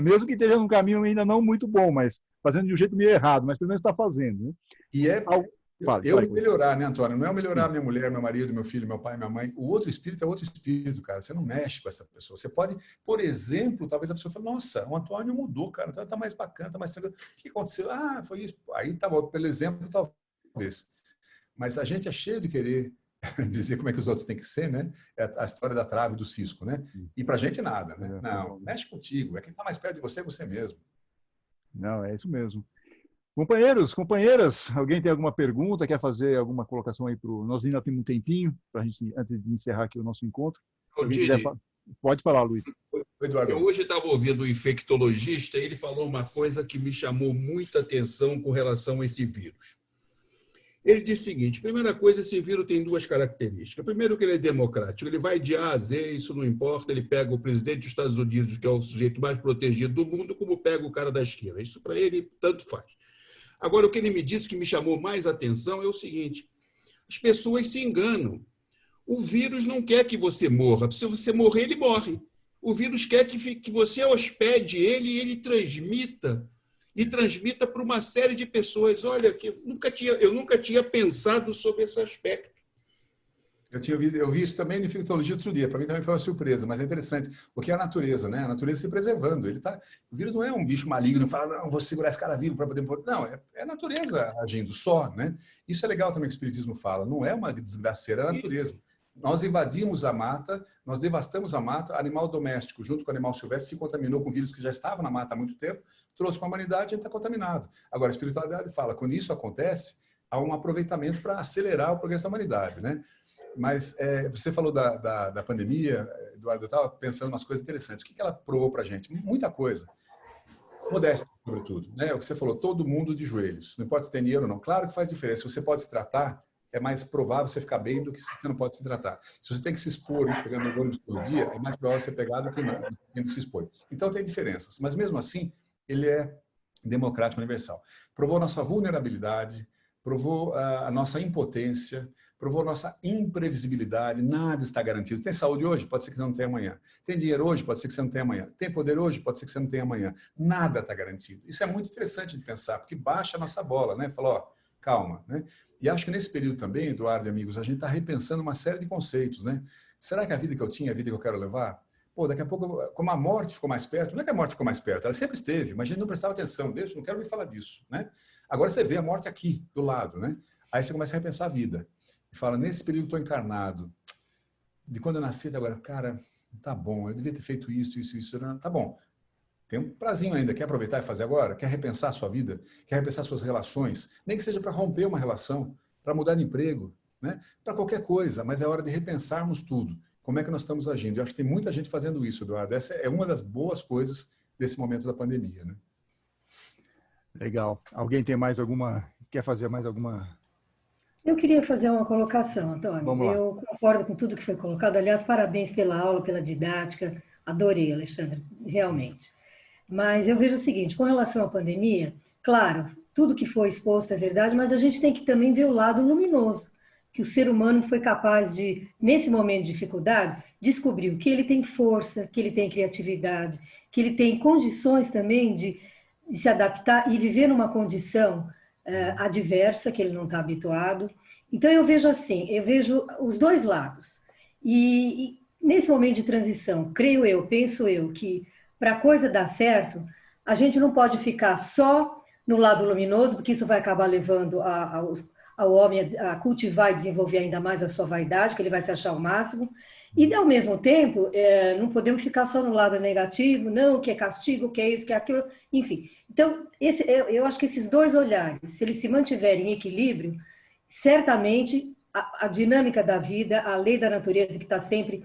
mesmo que esteja num caminho ainda não muito bom, mas fazendo de um jeito meio errado, mas pelo menos está fazendo, né? E é Fale, melhorar, né, Antônio? Não é eu melhorar sim. minha mulher, meu marido, meu filho, meu pai, minha mãe. O outro espírito é outro espírito, cara. Você não mexe com essa pessoa. Você pode, por exemplo, talvez a pessoa fale, nossa, o Antônio mudou, cara. Então tá mais bacana, tá mais tranquilo. O que aconteceu? Ah, foi isso. Aí tá bom, pelo exemplo, talvez. Mas a gente é cheio de querer dizer como é que os outros têm que ser, né? É a história da trave do cisco, né? E pra gente nada, né? Não, mexe contigo. É quem tá mais perto de você é você mesmo. Não, é isso mesmo. Companheiros, companheiras, alguém tem alguma pergunta, quer fazer alguma colocação aí para o... Nós ainda temos um tempinho, para a gente, antes de encerrar aqui o nosso encontro. Se alguém quiser, pode falar, Luiz. Eduardo. Eu hoje estava ouvindo um infectologista e ele falou uma coisa que me chamou muita atenção com relação a esse vírus. Ele disse o seguinte, primeira coisa, esse vírus tem duas características. Primeiro que ele é democrático, ele vai de A a Z, isso não importa, ele pega o presidente dos Estados Unidos, que é o sujeito mais protegido do mundo, como pega o cara da esquina. Isso para ele tanto faz. Agora, o que ele me disse que me chamou mais atenção é o seguinte, as pessoas se enganam. O vírus não quer que você morra. Se você morrer, ele morre. O vírus quer que você hospede ele e ele transmita. E transmita para uma série de pessoas. Olha, que eu nunca tinha pensado sobre esse aspecto. Eu vi isso também de infectologia outro dia. Para mim também foi uma surpresa, mas é interessante. Porque é a natureza, né? A natureza se preservando. O vírus não é um bicho maligno, fala, não, vou segurar esse cara vivo para poder... Não, é a natureza agindo só, né? Isso é legal também que o Espiritismo fala. Não é uma desgraceira, é a natureza. Nós invadimos a mata, nós devastamos a mata, animal doméstico, junto com o animal silvestre, se contaminou com vírus que já estava na mata há muito tempo, trouxe para a humanidade e a gente está contaminado. Agora, a espiritualidade fala, quando isso acontece, há um aproveitamento para acelerar o progresso da humanidade, né? Mas você falou da pandemia, Eduardo, eu estava pensando em umas coisas interessantes. O que ela provou para a gente? Muita coisa. Modéstia, sobretudo. Né? O que você falou, todo mundo de joelhos. Não importa se tem dinheiro ou não. Claro que faz diferença. Se você pode se tratar, é mais provável você ficar bem do que se você não pode se tratar. Se você tem que se expor e pegando no ônibus todo dia, é mais provável você pegar do que não se expor. Então tem diferenças. Mas mesmo assim, ele é democrático universal. Provou nossa vulnerabilidade, provou a nossa impotência, provou nossa imprevisibilidade, nada está garantido. Tem saúde hoje? Pode ser que você não tenha amanhã. Tem dinheiro hoje? Pode ser que você não tenha amanhã. Tem poder hoje? Pode ser que você não tenha amanhã. Nada está garantido. Isso é muito interessante de pensar, porque baixa a nossa bola, né? Fala, ó, calma, né? E acho que nesse período também, Eduardo e amigos, a gente está repensando uma série de conceitos, né? Será que a vida que eu tinha é a vida que eu quero levar? Pô, daqui a pouco, como a morte ficou mais perto, não é que a morte ficou mais perto, ela sempre esteve, mas a gente não prestava atenção. Deus, não quero ouvir falar disso, né? Agora você vê a morte aqui, do lado, né? Aí você começa a repensar a vida. E fala, nesse período estou encarnado. De quando eu nasci até agora, cara, tá bom, eu devia ter feito isso. Tá bom. Tem um prazinho ainda. Quer aproveitar e fazer agora? Quer repensar a sua vida? Quer repensar suas relações? Nem que seja para romper uma relação, para mudar de emprego, né? Para qualquer coisa, mas é hora de repensarmos tudo. Como é que nós estamos agindo? Eu acho que tem muita gente fazendo isso, Eduardo. Essa é uma das boas coisas desse momento da pandemia, né? Legal. Alguém tem mais alguma... Quer fazer mais alguma... Eu queria fazer uma colocação, Antônio. Vamos lá. Eu concordo com tudo que foi colocado. Aliás, parabéns pela aula, pela didática. Adorei, Alexandre, realmente. Mas eu vejo o seguinte, com relação à pandemia, claro, tudo que foi exposto é verdade, mas a gente tem que também ver o lado luminoso, que o ser humano foi capaz de, nesse momento de dificuldade, descobrir que ele tem força, que ele tem criatividade, que ele tem condições também de se adaptar e viver numa condição adversa, que ele não está habituado. Então, eu vejo assim, eu vejo os dois lados. E nesse momento de transição, creio eu, penso eu, que para a coisa dar certo, a gente não pode ficar só no lado luminoso, porque isso vai acabar levando ao homem a cultivar e desenvolver ainda mais a sua vaidade, que ele vai se achar o máximo. E, ao mesmo tempo, não podemos ficar só no lado negativo, não, que é castigo, que é isso, que é aquilo, enfim. Então, eu acho que esses dois olhares, se eles se mantiverem em equilíbrio, certamente a dinâmica da vida, a lei da natureza que está sempre,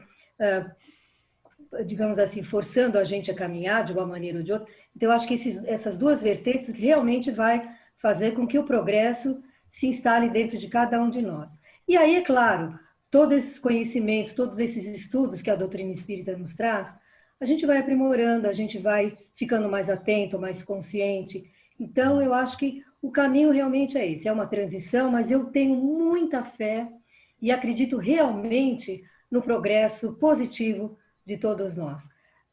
digamos assim, forçando a gente a caminhar de uma maneira ou de outra. Então, eu acho que essas duas vertentes realmente vai fazer com que o progresso se instale dentro de cada um de nós. E aí, é claro, todos esses conhecimentos, todos esses estudos que a doutrina espírita nos traz, a gente vai aprimorando, a gente vai ficando mais atento, mais consciente. Então, eu acho que o caminho realmente é esse, é uma transição, mas eu tenho muita fé e acredito realmente no progresso positivo de todos nós.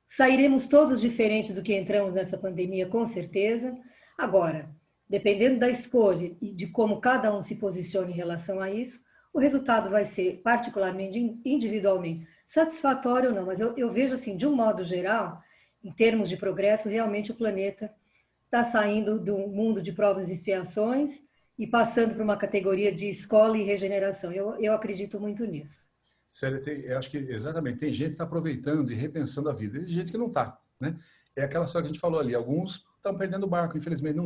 Sairemos todos diferentes do que entramos nessa pandemia, com certeza. Agora, dependendo da escolha e de como cada um se posiciona em relação a isso, o resultado vai ser particularmente, individualmente, satisfatório ou não. Mas eu vejo assim, de um modo geral, em termos de progresso, realmente o planeta está saindo do mundo de provas e expiações e passando para uma categoria de escola e regeneração. Eu acredito muito nisso. Célia, eu acho que exatamente, tem gente que está aproveitando e repensando a vida, e tem gente que não está, né? É aquela história que a gente falou ali, alguns estão perdendo o barco, infelizmente,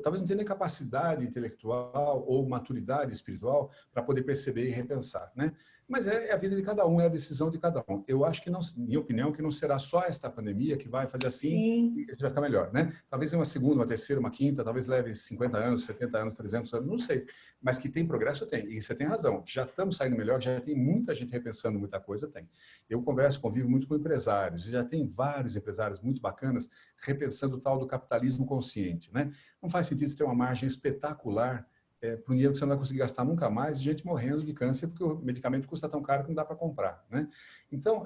talvez não tenham nem capacidade intelectual ou maturidade espiritual para poder perceber e repensar, né? Mas é a vida de cada um, é a decisão de cada um. Eu acho que, não, minha opinião, que não será só esta pandemia que vai fazer assim Sim. e a gente vai ficar melhor, né? Talvez em uma segunda, uma terceira, uma quinta, talvez leve 50 anos, 70 anos, 300 anos, não sei. Mas que tem progresso, tem. E você tem razão, que já estamos saindo melhor, já tem muita gente repensando muita coisa, tem. Eu convivo muito com empresários, e já tem vários empresários muito bacanas repensando o tal do capitalismo consciente, né? Não faz sentido você ter uma margem espetacular para um dinheiro que você não vai conseguir gastar nunca mais, e gente morrendo de câncer porque o medicamento custa tão caro que não dá para comprar, né? Então,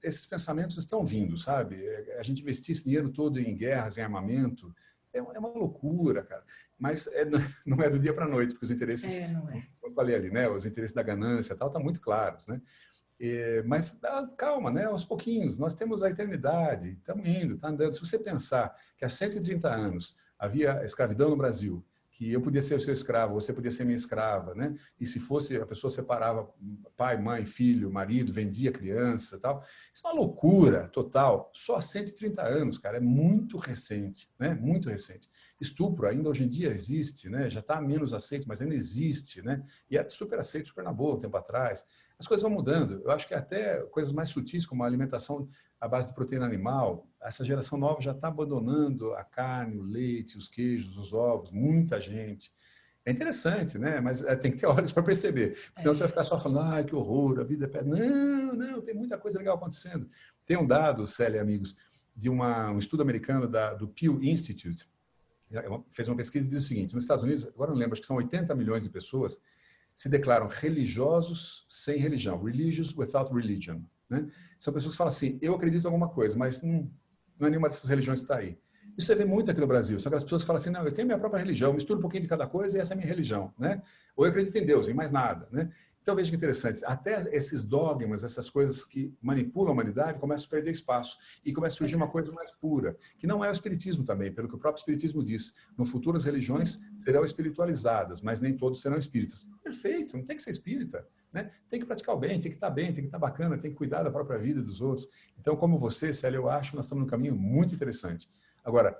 esses pensamentos estão vindo, sabe? A gente investir esse dinheiro todo em guerras, em armamento, é uma loucura, cara. Mas não é do dia para a noite, porque os interesses, Não é. como eu falei ali, né? Os interesses da ganância e tal, estão muito claros, né? Mas calma, né? Aos pouquinhos, nós temos a eternidade, estamos indo, está andando. Se você pensar que há 130 anos havia escravidão no Brasil, que eu podia ser o seu escravo, você podia ser minha escrava, né? E se fosse, a pessoa separava pai, mãe, filho, marido, vendia criança e tal. Isso é uma loucura total. Só há 130 anos, cara, é muito recente, né? Muito recente. Estupro ainda hoje em dia existe, né? Já está menos aceito, mas ainda existe, né? E era super aceito, super na boa um tempo atrás. As coisas vão mudando. Eu acho que até coisas mais sutis, como a alimentação à base de proteína animal, essa geração nova já está abandonando a carne, o leite, os queijos, os ovos, muita gente. É interessante, né? Mas tem que ter olhos para perceber. Porque senão você vai ficar só falando, ai, que horror, a vida é péssima. Não, tem muita coisa legal acontecendo. Tem um dado, Célia e amigos, de um estudo americano do Pew Institute, fez uma pesquisa e diz o seguinte, nos Estados Unidos, agora não lembro, acho que são 80 milhões de pessoas se declaram religiosos sem religião, religious without religion, né? São pessoas que falam assim, eu acredito em alguma coisa, mas não é nenhuma dessas religiões que está aí. Isso você vê muito aqui no Brasil, são aquelas pessoas que falam assim, não, eu tenho minha própria religião, misturo um pouquinho de cada coisa e essa é a minha religião, né? Ou eu acredito em Deus, em mais nada, né? Então veja que interessante, até esses dogmas, essas coisas que manipulam a humanidade começam a perder espaço e começa a surgir uma coisa mais pura, que não é o espiritismo também, pelo que o próprio espiritismo diz. No futuro as religiões serão espiritualizadas, mas nem todos serão espíritas. Perfeito, não tem que ser espírita, né? Tem que praticar o bem, tem que estar bem, tem que estar bacana, tem que cuidar da própria vida dos outros. Então, como você, Célia, eu acho que nós estamos num caminho muito interessante. Agora,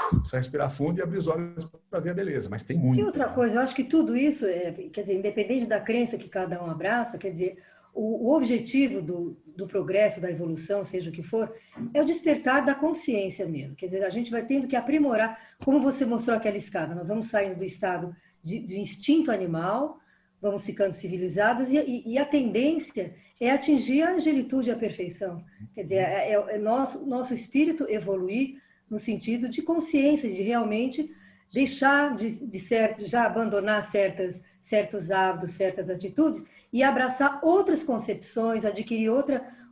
precisa respirar fundo e abrir os olhos para ver a beleza, mas tem muito. E outra coisa, eu acho que tudo isso, quer dizer, independente da crença que cada um abraça, quer dizer, o objetivo do progresso, da evolução, seja o que for, é o despertar da consciência mesmo. Quer dizer, a gente vai tendo que aprimorar, como você mostrou aquela escada, nós vamos saindo do estado de instinto animal, vamos ficando civilizados, e a tendência é atingir a angelitude e a perfeição. Quer dizer, é nosso espírito evoluir no sentido de consciência, de realmente deixar já abandonar certos hábitos, certas atitudes e abraçar outras concepções, adquirir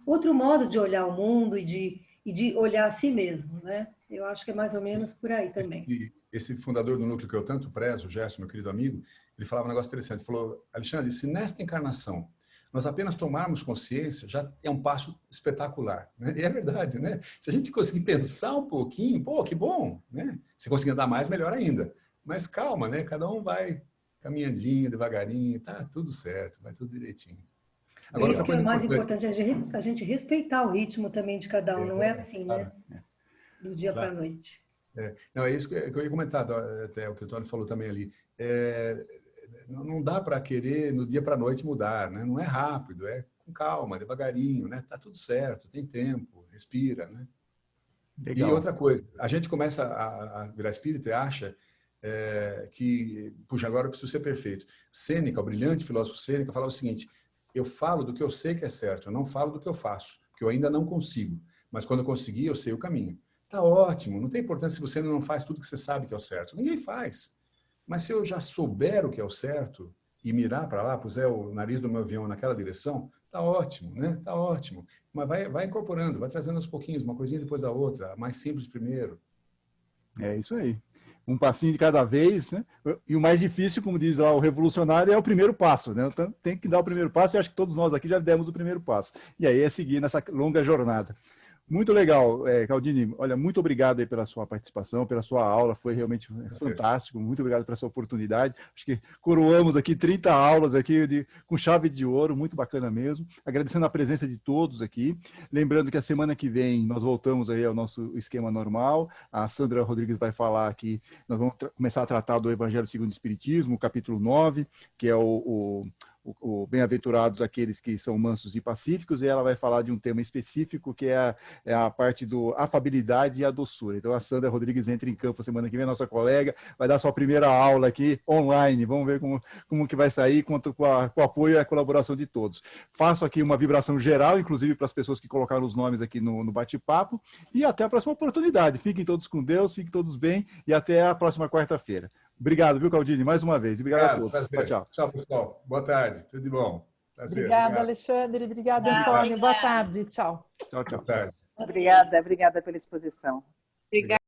outro modo de olhar o mundo e de olhar a si mesmo, né? Eu acho que é mais ou menos por aí também. Esse fundador do núcleo que eu tanto prezo, o Gerson, meu querido amigo, ele falava um negócio interessante. Ele falou, Alexandre, se nesta encarnação nós apenas tomarmos consciência, já é um passo espetacular, né? E é verdade, né? Se a gente conseguir pensar um pouquinho, pô, que bom, né? Se conseguir andar mais, melhor ainda. Mas calma, né? Cada um vai caminhandinho, devagarinho, tá tudo certo, vai tudo direitinho. Agora, isso que é o mais importante, a gente respeitar o ritmo também de cada um, não é assim, né? Do dia para a noite. Não, é isso que eu ia comentar, até o que o Tony falou também ali. Não dá para querer no dia para a noite mudar, né? Não é rápido, é com calma, devagarinho, né? Tá tudo certo, tem tempo, respira, né? Legal. E outra coisa, a gente começa a virar espírita e acha que, puxa, agora eu preciso ser perfeito. Sêneca, o brilhante filósofo Sêneca, falava o seguinte, eu falo do que eu sei que é certo, eu não falo do que eu faço, porque eu ainda não consigo. mas quando eu conseguir, eu sei o caminho. Tá ótimo, não tem importância se você não faz tudo que você sabe que é o certo. Ninguém faz. Mas se eu já souber o que é o certo e mirar para lá, puser o nariz do meu avião naquela direção, tá ótimo, né? Tá ótimo. Mas vai incorporando, vai trazendo aos pouquinhos, uma coisinha depois da outra, mais simples primeiro. É isso aí. Um passinho de cada vez, né? E o mais difícil, como diz lá o revolucionário, é o primeiro passo, né? Então, tem que dar o primeiro passo, e acho que todos nós aqui já demos o primeiro passo. E aí é seguir nessa longa jornada. Muito legal, Caldini. Olha, muito obrigado aí pela sua participação, pela sua aula, foi realmente fantástico. Muito obrigado pela sua oportunidade. Acho que coroamos aqui 30 aulas aqui com chave de ouro, muito bacana mesmo. Agradecendo a presença de todos aqui. Lembrando que a semana que vem nós voltamos aí ao nosso esquema normal. A Sandra Rodrigues vai falar aqui, nós vamos começar a tratar do Evangelho segundo o Espiritismo, capítulo 9, que é o Bem-aventurados aqueles que são mansos e pacíficos, e ela vai falar de um tema específico, que é a parte do afabilidade e a doçura. Então, a Sandra Rodrigues entra em campo semana que vem, nossa colega, vai dar sua primeira aula aqui online. Vamos ver como que vai sair, conto com o apoio e a colaboração de todos. Faço aqui uma vibração geral, inclusive para as pessoas que colocaram os nomes aqui no bate-papo, e até a próxima oportunidade. Fiquem todos com Deus, fiquem todos bem, e até a próxima quarta-feira. Obrigado, viu, Caldini? Mais uma vez. Obrigado a todos. Prazer. Tchau. Tchau, pessoal. Boa tarde. Tudo de bom. Prazer. Obrigada, Alexandre. Obrigada, Antônio. Boa tarde. Tchau. Tchau, tchau. Boa tarde. Obrigada pela exposição. Obrigada.